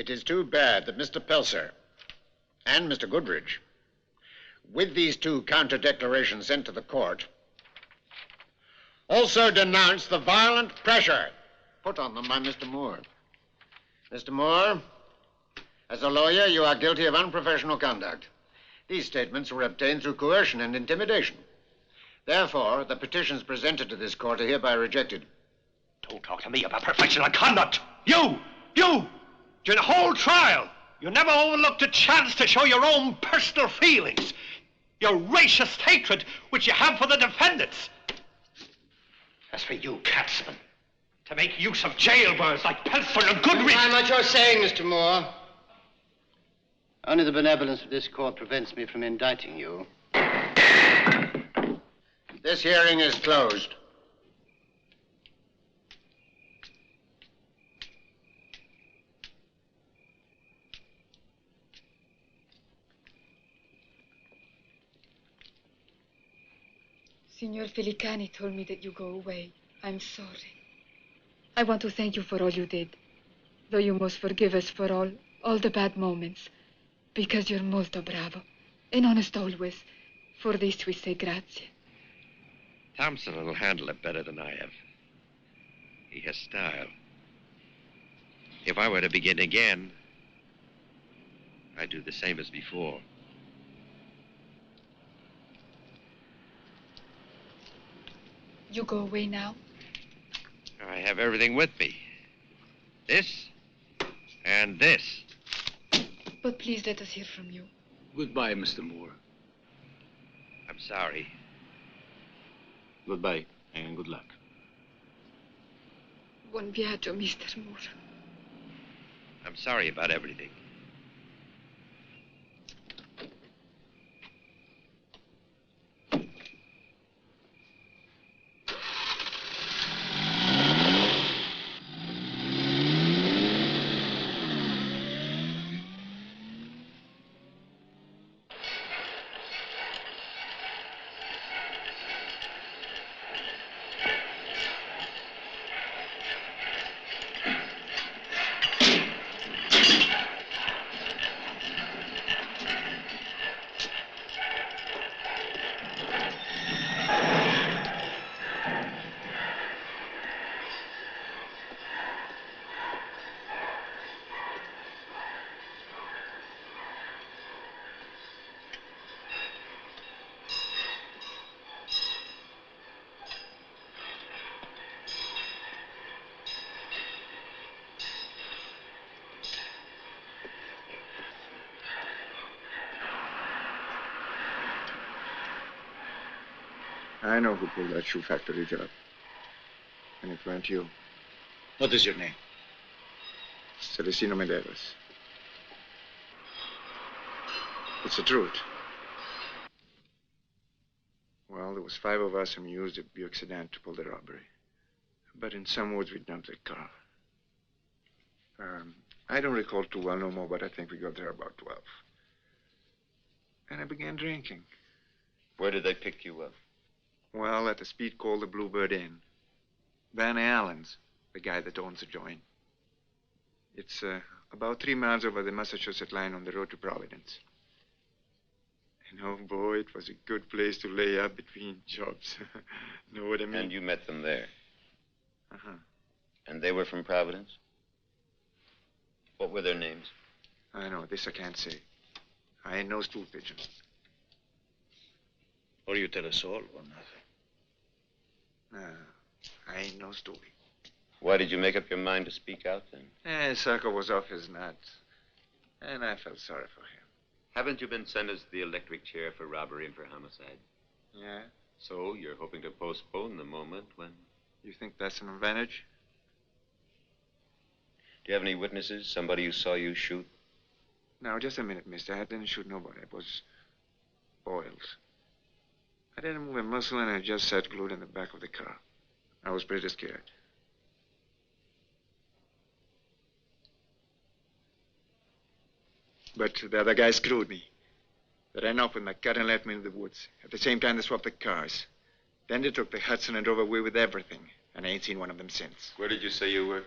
It is too bad that Mr. Pelser and Mr. Goodridge, with these two counter-declarations sent to the court, also denounced the violent pressure put on them by Mr. Moore. Mr. Moore, as a lawyer, you are guilty of unprofessional conduct. These statements were obtained through coercion and intimidation. Therefore, the petitions presented to this court are hereby rejected. Don't talk to me about professional conduct. You! During the whole trial, you never overlooked a chance to show your own personal feelings, your racist hatred which you have for the defendants. As for you, Katzman, to make use of jailbirds like Pelser and Goodrich... I'm what you're saying, Mr. Moore. Only the benevolence of this court prevents me from indicting you. This hearing is closed. Signor Felicani told me that you go away. I'm sorry. I want to thank you for all you did, though you must forgive us for all the bad moments, because you're molto bravo, and honest always. For this we say grazie. Thompson will handle it better than I have. He has style. If I were to begin again, I'd do the same as before. You go away now? I have everything with me. This and this. But please let us hear from you. Goodbye, Mr. Moore. I'm sorry. Goodbye, and good luck. Buon viaggio, Mr. Moore. I'm sorry about everything. I know who pulled that shoe factory job. And it weren't you. What is your name? Celestino Medeiros. It's the truth. Well, there was 5 of us and we used a Buick sedan to pull the robbery. But in some woods we dumped the car. I don't recall too well no more, but I think we got there about 12. And I began drinking. Where did they pick you up? Well, at a speed called the Bluebird Inn. Van Allen's, the guy that owns the joint. It's about 3 miles over the Massachusetts line on the road to Providence. And oh boy, it was a good place to lay up between jobs. Know what I mean? And you met them there? Uh-huh. And they were from Providence? What were their names? I know, this I can't say. I ain't no stool pigeon. Or you tell us all or nothing. No, I ain't no story. Why did you make up your mind to speak out then? Sacco was off his nut. And I felt sorry for him. Haven't you been sentenced to the electric chair for robbery and for homicide? Yeah? So you're hoping to postpone the moment when... You think that's an advantage? Do you have any witnesses? Somebody who saw you shoot? No, just a minute, mister. I didn't shoot nobody. It was Boyles. I didn't move a muscle and I just sat glued in the back of the car. I was pretty scared. But the other guy screwed me. They ran off with my cut and left me in the woods. At the same time, they swapped the cars. Then they took the Hudson and drove away with everything. And I ain't seen one of them since. Where did you say you were?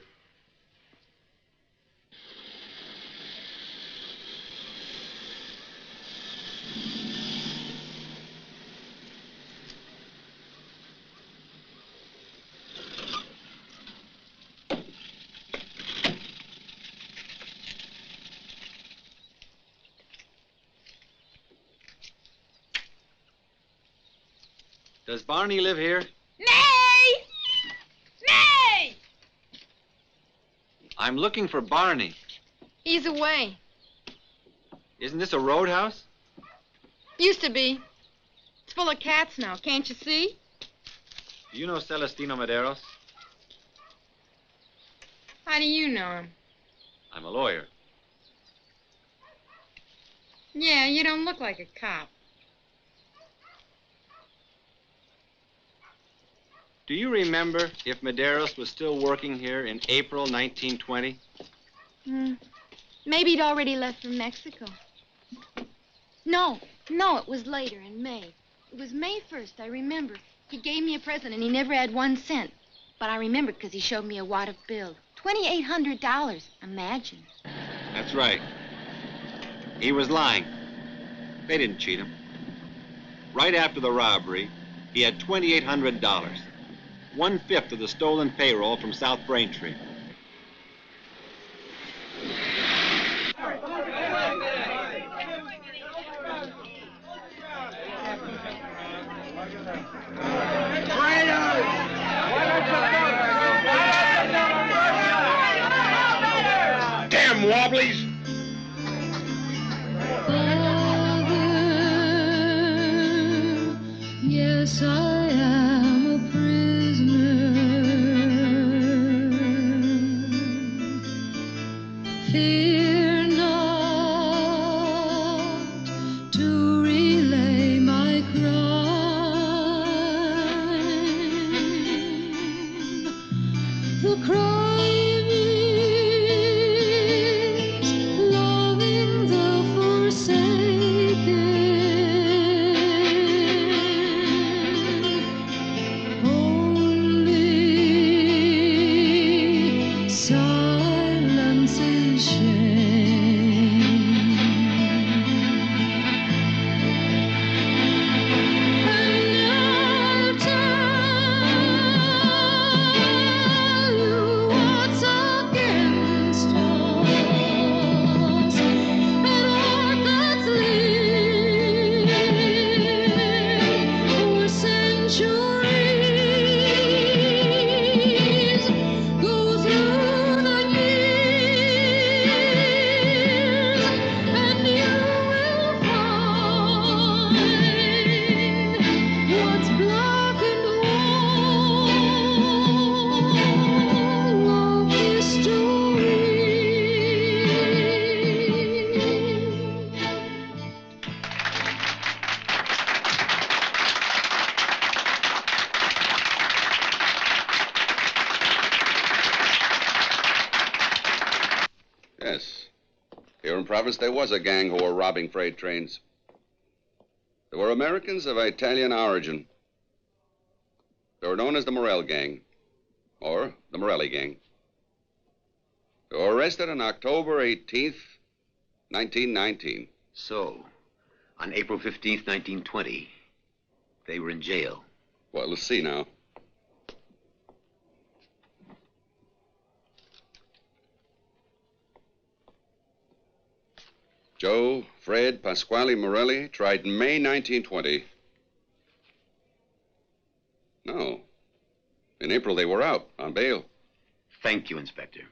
Does Barney live here? May! May! I'm looking for Barney. He's away. Isn't this a roadhouse? Used to be. It's full of cats now, can't you see? Do you know Celestino Medeiros? How do you know him? I'm a lawyer. Yeah, you don't look like a cop. Do you remember if Medeiros was still working here in April 1920? Maybe he'd already left for Mexico. No, it was later, in May. It was May 1st, I remember. He gave me a present, and he never had 1 cent. But I remember because he showed me a wad of bills. $2,800, imagine. That's right. He was lying. They didn't cheat him. Right after the robbery, he had $2,800. 1/5 of the stolen payroll from South Braintree. Damn wobblies! Yes, I am a prisoner. Fear not to relay my crime. The crime is loving the forsaken. Only silence is shame. And I'll tell you what's against us, and what that's lived for centuries. Go through the years, and you will find what's black and white of history. Yes. Here in Providence, there was a gang who were robbing freight trains. They were Americans of Italian origin. They were known as the Morel Gang, or the Morelli Gang. They were arrested on October 18th, 1919. So, on April 15th, 1920, they were in jail. Well, let's see now. Joe, Fred, Pasquale Morelli, tried in May 1920. No. In April, they were out on bail. Thank you, Inspector.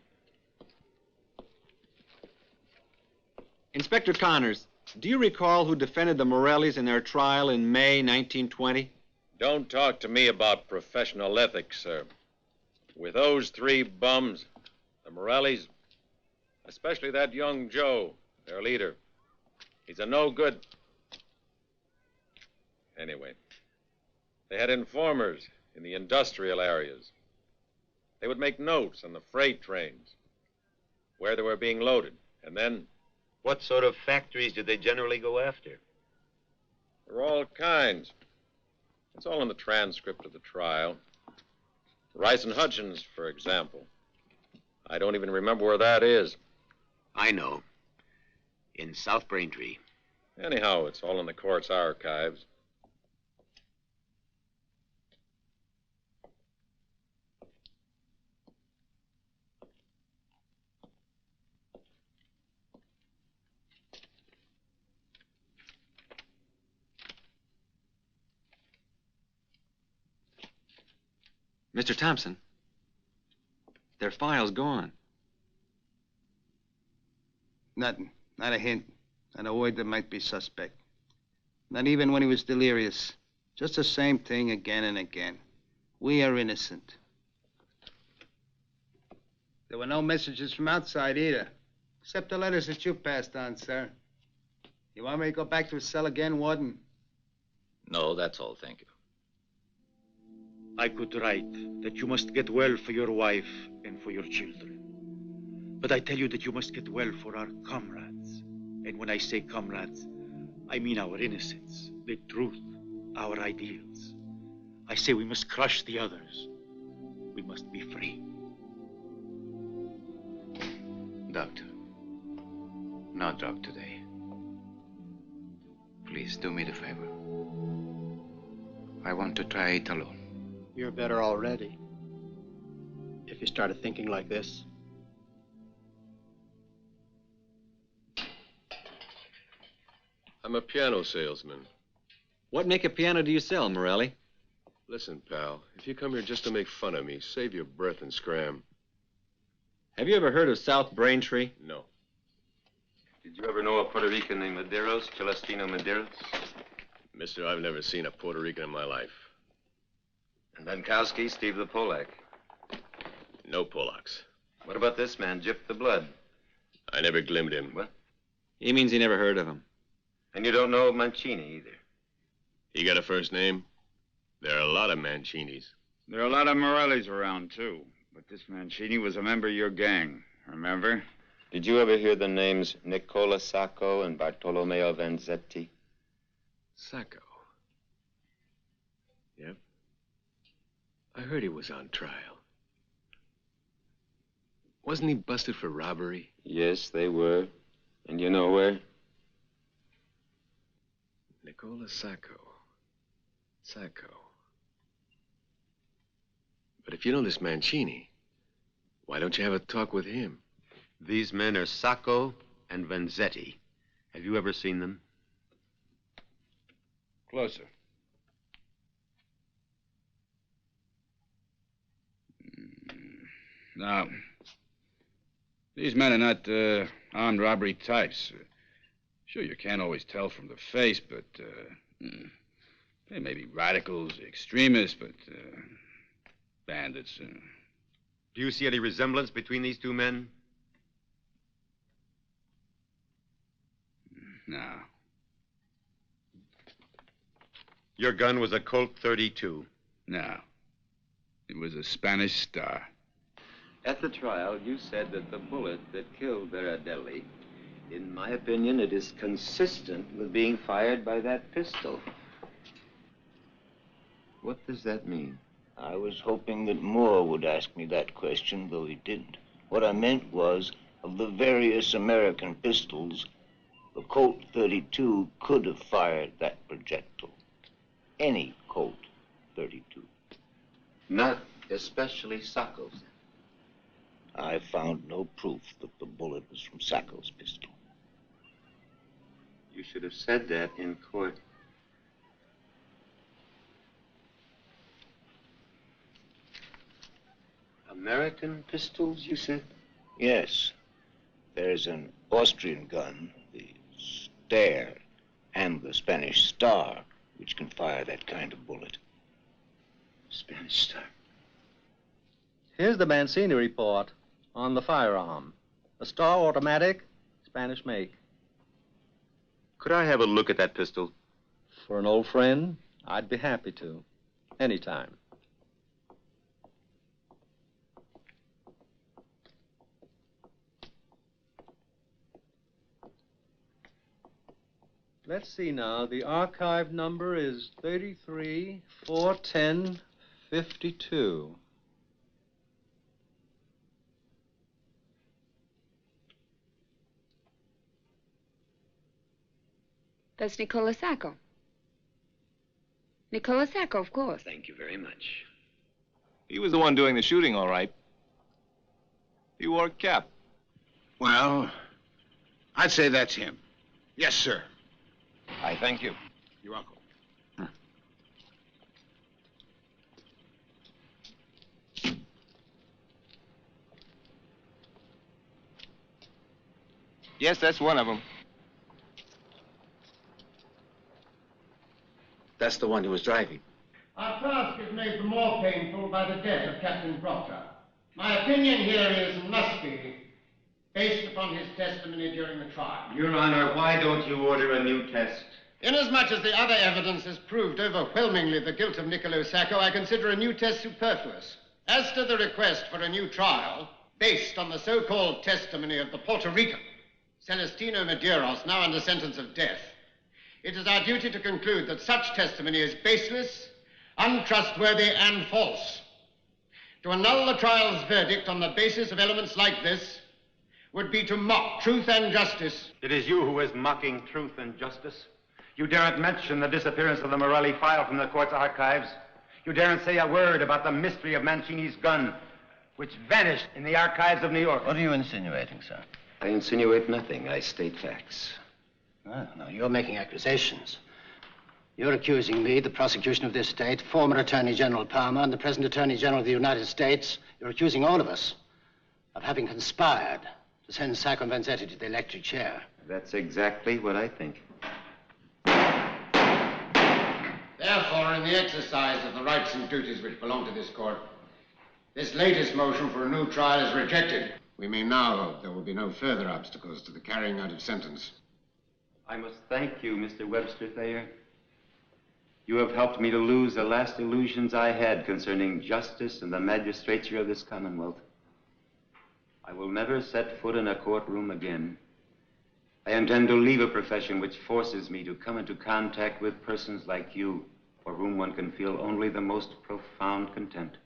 Inspector Connors, do you recall who defended the Morellis in their trial in May 1920? Don't talk to me about professional ethics, sir. With those 3 bums, the Morellis, especially that young Joe, their leader, he's a no-good. Anyway, they had informers in the industrial areas. They would make notes on the freight trains, where they were being loaded, and then... What sort of factories did they generally go after? There were all kinds. It's all in the transcript of the trial. Rice and Hutchins, for example. I don't even remember where that is. I know. In South Braintree. Anyhow, it's all in the court's archives. Mr. Thompson, their file's gone. Nothing. Not a hint. Not a word that might be suspect. Not even when he was delirious. Just the same thing again and again. We are innocent. There were no messages from outside either, except the letters that you passed on, sir. You want me to go back to his cell again, Warden? No, that's all, thank you. I could write that you must get well for your wife and for your children. But I tell you that you must get well for our comrades. And when I say comrades, I mean our innocence, the truth, our ideals. I say we must crush the others. We must be free. Doctor, no drug today. Please do me the favor. I want to try it alone. You're better already. If you started thinking like this. I'm a piano salesman. What make a piano do you sell, Morelli? Listen, pal, if you come here just to make fun of me, save your breath and scram. Have you ever heard of South Braintree? No. Did you ever know a Puerto Rican named Medeiros, Celestino Medeiros? Mister, I've never seen a Puerto Rican in my life. And Benkowski, Steve the Polak. No Polacks. What about this man, Jip the Blood? I never glimpsed him. What? He means he never heard of him. And you don't know Mancini either? He got a first name? There are a lot of Mancinis. There are a lot of Morellis around, too. But this Mancini was a member of your gang, remember? Did you ever hear the names Nicola Sacco and Bartolomeo Vanzetti? Sacco? Yep. I heard he was on trial. Wasn't he busted for robbery? Yes, they were. And you know where? Nicola Sacco. Sacco. But if you know this Mancini, why don't you have a talk with him? These men are Sacco and Vanzetti. Have you ever seen them? Closer. Now, these men are not armed robbery types. Sure, you can't always tell from the face, but they may be radicals, extremists, but bandits. Do you see any resemblance between these two men? No. Your gun was a Colt 32. No. It was a Spanish Star. At the trial, you said that the bullet that killed Beradelli, in my opinion, it is consistent with being fired by that pistol. What does that mean? I was hoping that Moore would ask me that question, though he didn't. What I meant was, of the various American pistols, the Colt 32 could have fired that projectile. Any Colt 32. Not especially Sacco's. I found no proof that the bullet was from Sacco's pistol. You should have said that in court. American pistols, you said? Yes. There's an Austrian gun, the Stare, and the Spanish Star, which can fire that kind of bullet. Spanish Star. Here's the Mancini report on the firearm. A Star automatic, Spanish make. Could I have a look at that pistol? For an old friend, I'd be happy to. Anytime. Let's see now. The archive number is 33-410-52. That's Nicola Sacco. Nicola Sacco, of course. Thank you very much. He was the one doing the shooting, all right. He wore a cap. Well, I'd say that's him. Yes, sir. I thank you. You're welcome. Yes, that's one of them. That's the one who was driving. Our task is made the more painful by the death of Captain Proctor. My opinion here is and must be based upon his testimony during the trial. Your Honor, why don't you order a new test? Inasmuch as the other evidence has proved overwhelmingly the guilt of Niccolo Sacco, I consider a new test superfluous. As to the request for a new trial, based on the so-called testimony of the Puerto Rican, Celestino Medeiros, now under sentence of death, it is our duty to conclude that such testimony is baseless, untrustworthy, and false. To annul the trial's verdict on the basis of elements like this would be to mock truth and justice. It is you who is mocking truth and justice. You daren't mention the disappearance of the Morelli file from the court's archives. You daren't say a word about the mystery of Mancini's gun, which vanished in the archives of New York. What are you insinuating, sir? I insinuate nothing. I state facts. No, you're making accusations. You're accusing me, the prosecution of this state, former Attorney General Palmer, and the present Attorney General of the United States. You're accusing all of us of having conspired to send Sacco Vanzetti to the electric chair. That's exactly what I think. Therefore, in the exercise of the rights and duties which belong to this court, this latest motion for a new trial is rejected. We may now hope there will be no further obstacles to the carrying out of sentence. I must thank you, Mr. Webster Thayer. You have helped me to lose the last illusions I had concerning justice and the magistrature of this Commonwealth. I will never set foot in a courtroom again. I intend to leave a profession which forces me to come into contact with persons like you, for whom one can feel only the most profound contempt.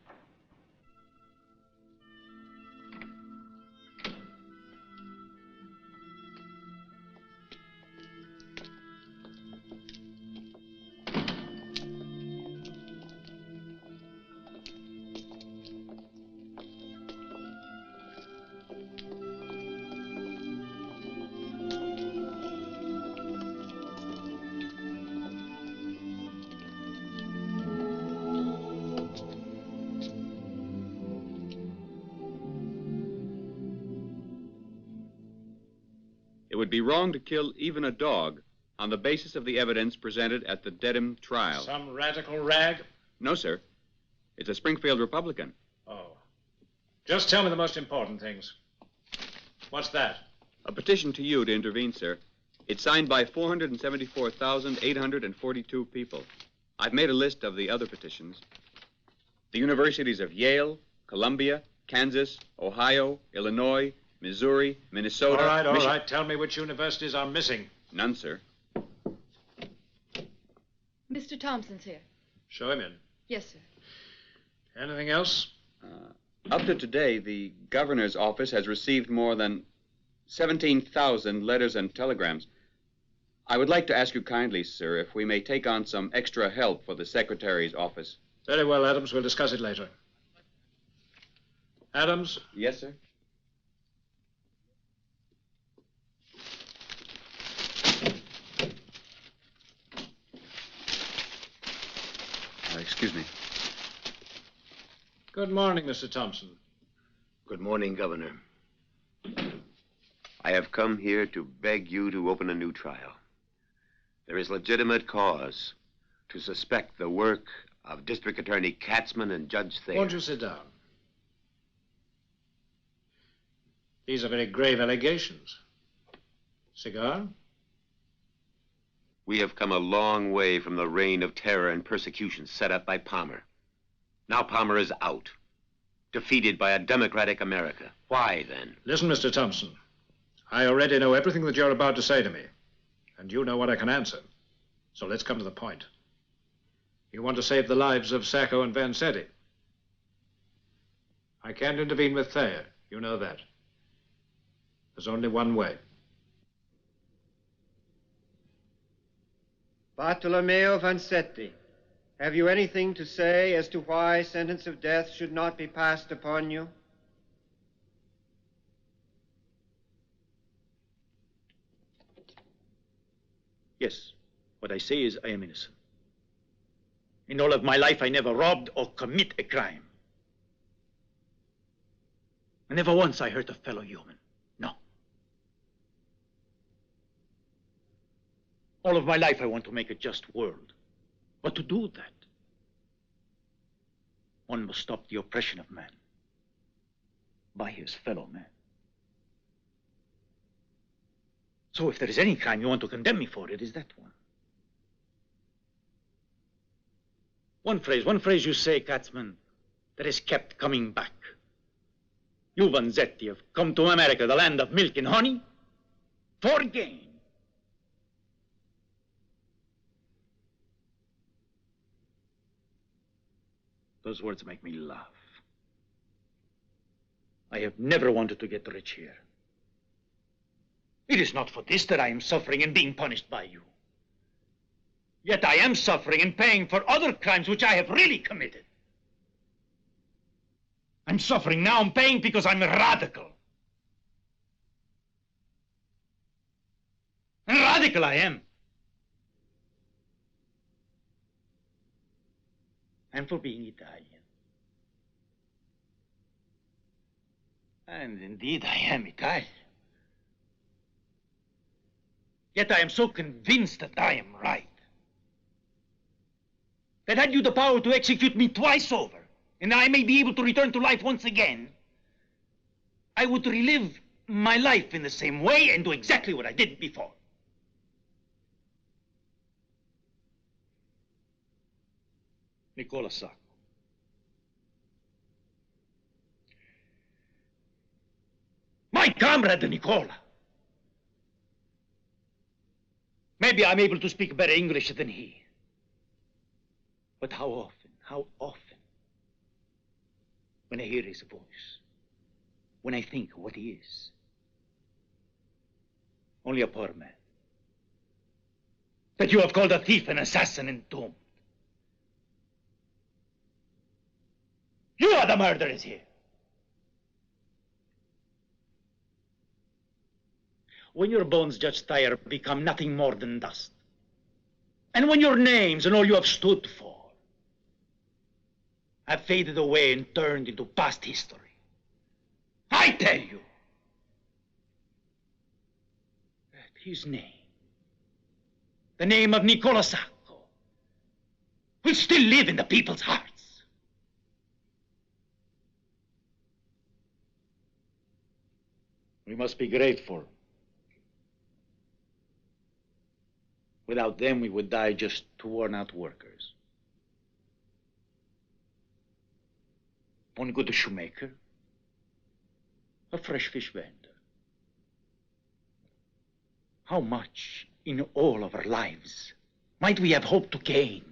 It would be wrong to kill even a dog on the basis of the evidence presented at the Dedham trial. Some radical rag? No, sir. It's a Springfield Republican. Oh. Just tell me the most important things. What's that? A petition to you to intervene, sir. It's signed by 474,842 people. I've made a list of the other petitions. The universities of Yale, Columbia, Kansas, Ohio, Illinois, Missouri, Minnesota... All right. Tell me which universities are missing. None, sir. Mr. Thompson's here. Show him in. Yes, sir. Anything else? Up to today, the governor's office has received more than 17,000 letters and telegrams. I would like to ask you kindly, sir, if we may take on some extra help for the secretary's office. Very well, Adams. We'll discuss it later. Adams? Yes, sir. Excuse me. Good morning, Mr. Thompson. Good morning, Governor. I have come here to beg you to open a new trial. There is legitimate cause to suspect the work of District Attorney Katzman and Judge Thayer. Won't you sit down? These are very grave allegations. Cigar? We have come a long way from the reign of terror and persecution set up by Palmer. Now Palmer is out, defeated by a democratic America. Why, then? Listen, Mr. Thompson. I already know everything that you're about to say to me, and you know what I can answer. So let's come to the point. You want to save the lives of Sacco and Vanzetti. I can't intervene with Thayer. You know that. There's only one way. Bartolomeo Vanzetti, have you anything to say as to why sentence of death should not be passed upon you? Yes. What I say is I am innocent. In all of my life, I never robbed or commit a crime. Never once I hurt a fellow human. No. All of my life I want to make a just world. But to do that, one must stop the oppression of man by his fellow man. So if there is any crime you want to condemn me for, it is that one. One phrase you say, Katzman, that is kept coming back. You, Vanzetti, have come to America, the land of milk and honey, for gain. Those words make me laugh. I have never wanted to get rich here. It is not for this that I am suffering and being punished by you. Yet I am suffering and paying for other crimes which I have really committed. I'm suffering now and paying because I'm a radical. And radical I am. And for being Italian. And indeed I am Italian. Yet I am so convinced that I am right, that had you the power to execute me twice over, and I may be able to return to life once again, I would relive my life in the same way and do exactly what I did before. Nicola Sacco. My comrade Nicola. Maybe I'm able to speak better English than he. But how often, when I hear his voice, when I think what he is, only a poor man, that you have called a thief, an assassin, and doomed. You are the murderers here. When your bones, Judge Thayer, become nothing more than dust, and when your names and all you have stood for have faded away and turned into past history, I tell you that his name, the name of Nicola Sacco, will still live in the people's hearts. We must be grateful. Without them, we would die just two worn-out workers. One good shoemaker, a fresh fish vendor. How much in all of our lives might we have hoped to gain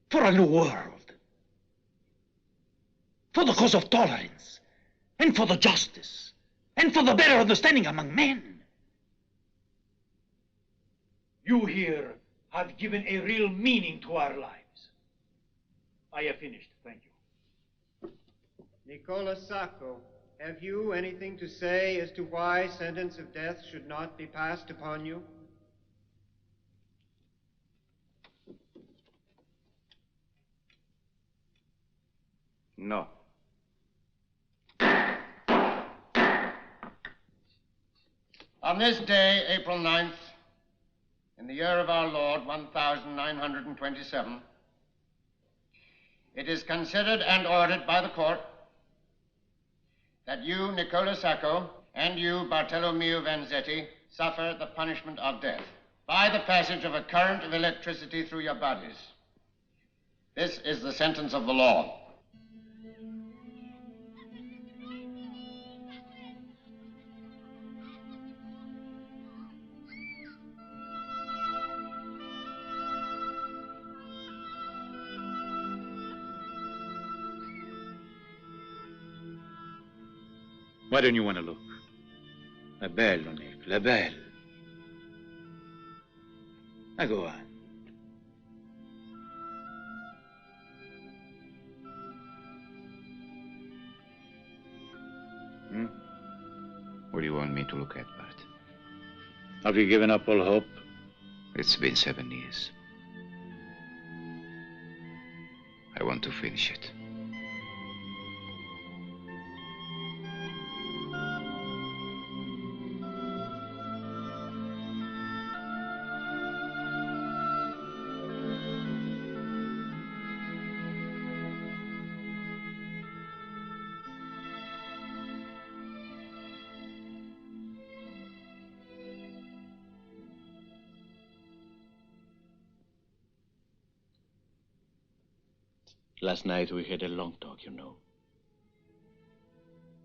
for a new world, for the cause of tolerance, and for the justice, and for the better understanding among men? You here have given a real meaning to our lives. I have finished. Thank you. Nicola Sacco, have you anything to say as to why sentence of death should not be passed upon you? No. On this day, April 9th, in the year of our Lord, 1927, it is considered and ordered by the court that you, Nicola Sacco, and you, Bartolomeo Vanzetti, suffer the punishment of death by the passage of a current of electricity through your bodies. This is the sentence of the law. Why don't you want to look? La bello, Nick, la belle. Now go on. What do you want me to look at, Bart? Have you given up all hope? It's been 7 years. I want to finish it. Last night we had a long talk, you know.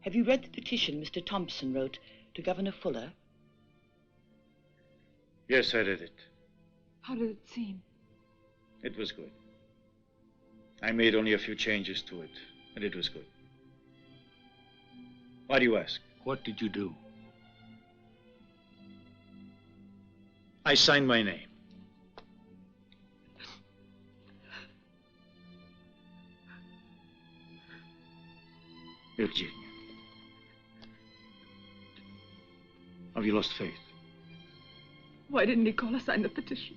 Have you read the petition Mr. Thompson wrote to Governor Fuller? Yes, I read it. How did it seem? It was good. I made only a few changes to it, and it was good. Why do you ask? What did you do? I signed my name. Virginia. Have you lost faith? Why didn't Nicola sign the petition?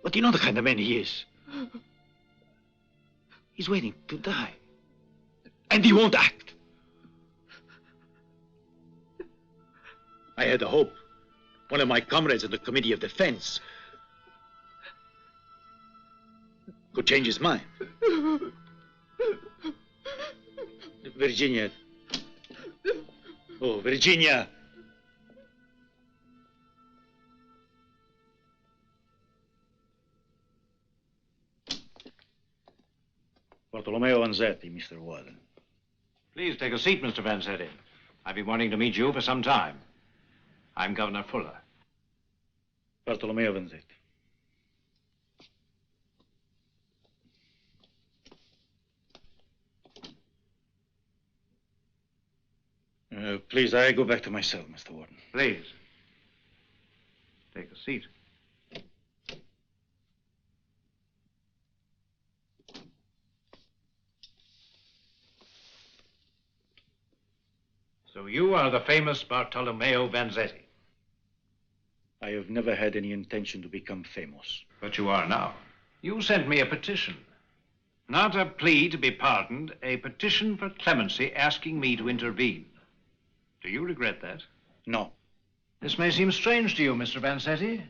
But you know the kind of man he is. He's waiting to die. And he won't act. I had a hope. One of my comrades in the Committee of Defense could change his mind. Virginia. Oh, Virginia. Bartolomeo Vanzetti, Mr. Warden. Please take a seat, Mr. Vanzetti. I've been wanting to meet you for some time. I'm Governor Fuller. Bartolomeo Vanzetti. Please, I go back to my cell, Mr. Warden. Please. Take a seat. So you are the famous Bartolomeo Vanzetti. I have never had any intention to become famous. But you are now. You sent me a petition. Not a plea to be pardoned, a petition for clemency asking me to intervene. Do you regret that? No. This may seem strange to you, Mr. Vanzetti.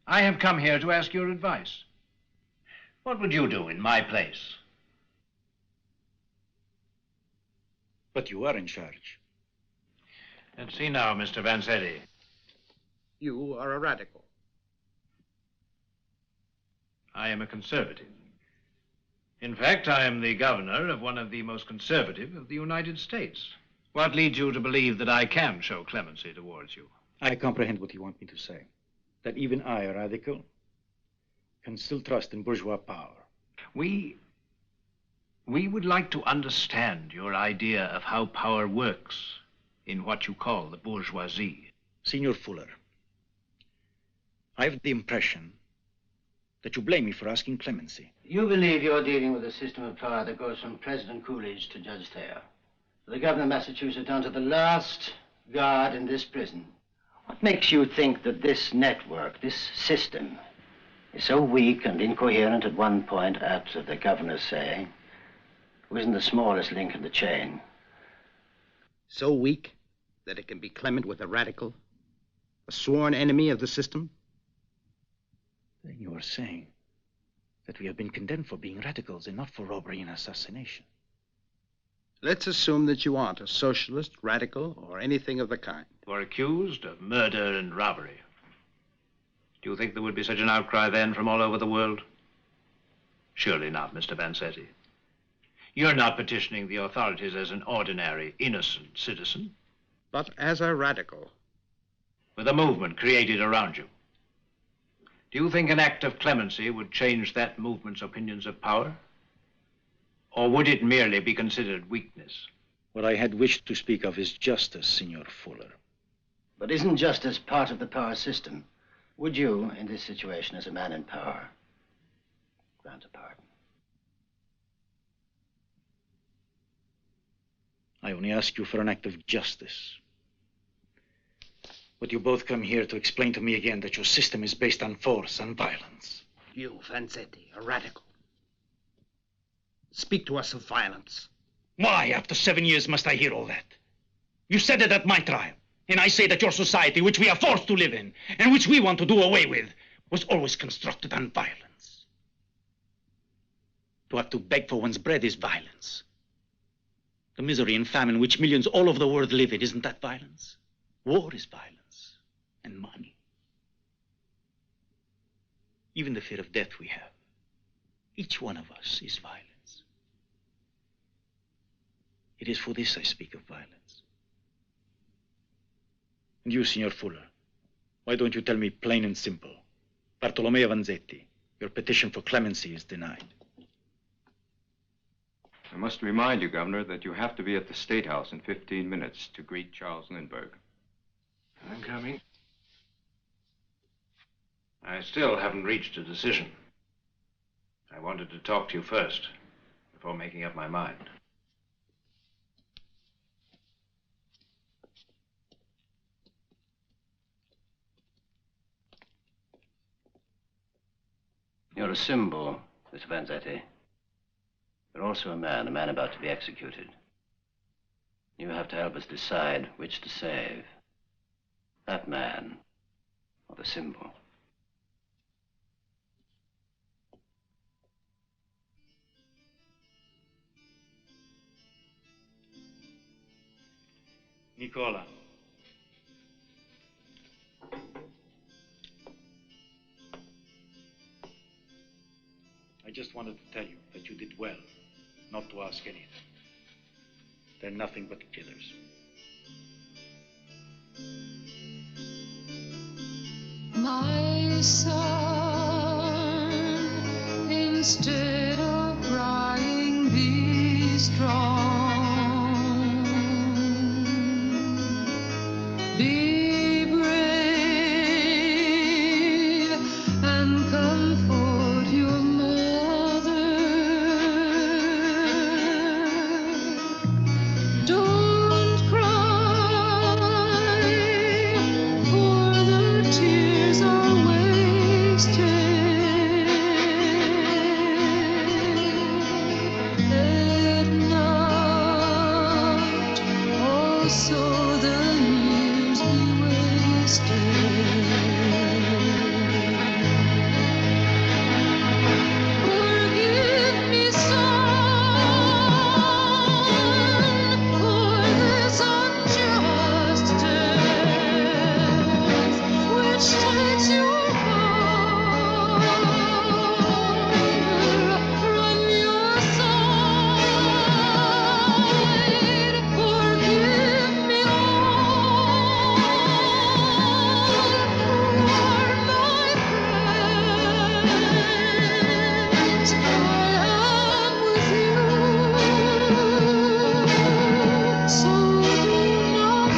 I have come here to ask your advice. What would you do in my place? But you are in charge. Let's see now, Mr. Vanzetti. You are a radical. I am a conservative. In fact, I am the governor of one of the most conservative of the United States. What leads you to believe that I can show clemency towards you? I comprehend what you want me to say. That even I, a radical, can still trust in bourgeois power. We would like to understand your idea of how power works in what you call the bourgeoisie. Senor Fuller, I have the impression that you blame me for asking clemency. You believe you're dealing with a system of power that goes from President Coolidge to Judge Thayer. The governor of Massachusetts down to the last guard in this prison. What makes you think that this network, this system, is so weak and incoherent at one point at the governor's say, who isn't the smallest link in the chain? So weak that it can be clement with a radical, a sworn enemy of the system? Then you are saying that we have been condemned for being radicals and not for robbery and assassination. Let's assume that you aren't a socialist, radical, or anything of the kind. You are accused of murder and robbery. Do you think there would be such an outcry then from all over the world? Surely not, Mr. Vanzetti. You're not petitioning the authorities as an ordinary, innocent citizen. But as a radical. With a movement created around you. Do you think an act of clemency would change that movement's opinions of power? Or would it merely be considered weakness? What I had wished to speak of is justice, Senor Fuller. But isn't justice part of the power system? Would you, in this situation as a man in power, grant a pardon? I only ask you for an act of justice. But you both come here to explain to me again that your system is based on force and violence. You, Vanzetti, a radical. Speak to us of violence. Why, after 7 years, must I hear all that? You said it at my trial. And I say that your society, which we are forced to live in, and which we want to do away with, was always constructed on violence. To have to beg for one's bread is violence. The misery and famine which millions all over the world live in, isn't that violence? War is violence. And money. Even the fear of death we have Each one of us is violence. It is for this I speak of violence. And you, Signor Fuller, why don't you tell me plain and simple? Bartolomeo Vanzetti, your petition for clemency is denied. I must remind you, Governor, that you have to be at the State House in 15 minutes to greet Charles Lindbergh. I'm coming. I still haven't reached a decision. I wanted to talk to you first, before making up my mind. You're a symbol, Mr. Vanzetti. You're also a man about to be executed. You have to help us decide which to save. That man, or the symbol. Nicola. I just wanted to tell you that you did well not to ask anything. They're nothing but killers. My son, instead of crying, be strong. Be brave and comfort your mother. Don't cry, for the tears are wasted. Let not also the years be wasted. Forgive me, son, for this unjust death which takes your father from your side. Forgive me all who are my friends. I am with you, so do not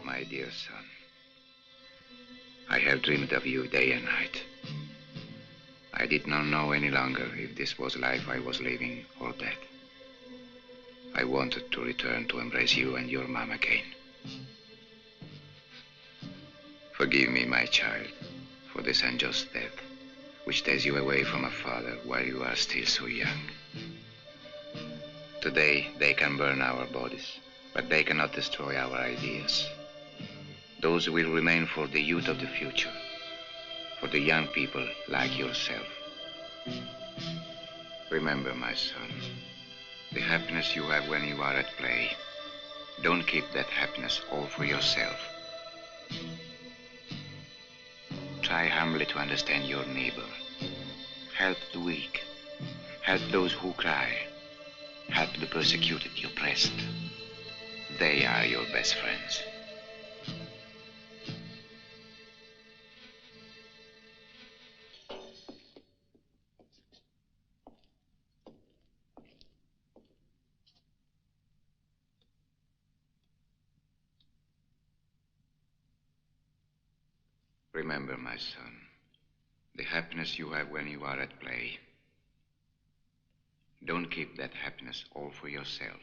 My dear son, I have dreamed of you day and night. I did not know any longer if this was life I was living or death. I wanted to return to embrace you and your mom again. Forgive me, my child, for this unjust death, which takes you away from a father while you are still so young. Today, they can burn our bodies, but they cannot destroy our ideas. Those will remain for the youth of the future, for the young people like yourself. Remember, my son, the happiness you have when you are at play. Don't keep that happiness all for yourself. Try humbly to understand your neighbor. Help the weak. Help those who cry. Help the persecuted, the oppressed. They are your best friends. Remember, my son, the happiness you have when you are at play. Don't keep that happiness all for yourself.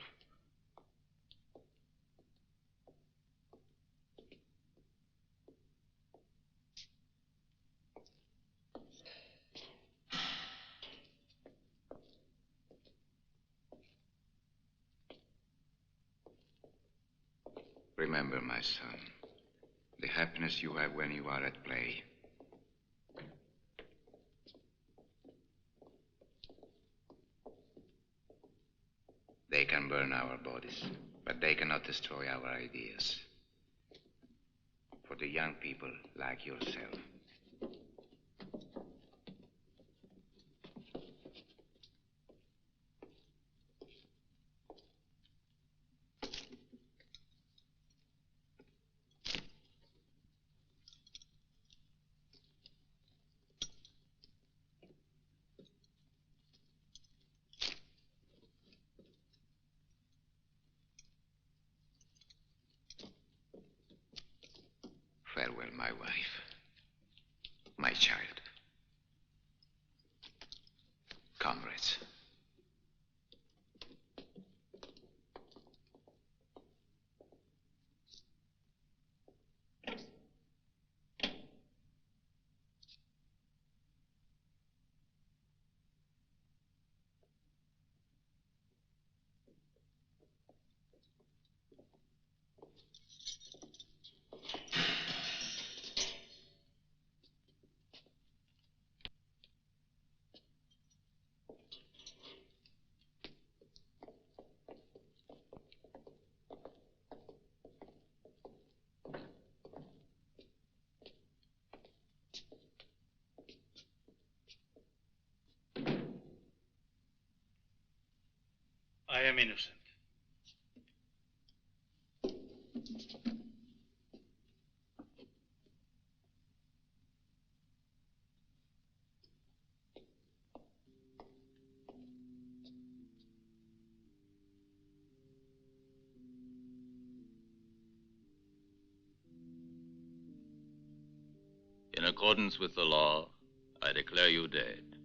Remember, my son, the happiness you have when you are at play. They can burn our bodies, but they cannot destroy our ideas. For the young people like yourself. Farewell, my wife, my child, comrades. I am innocent. In accordance with the law, I declare you dead.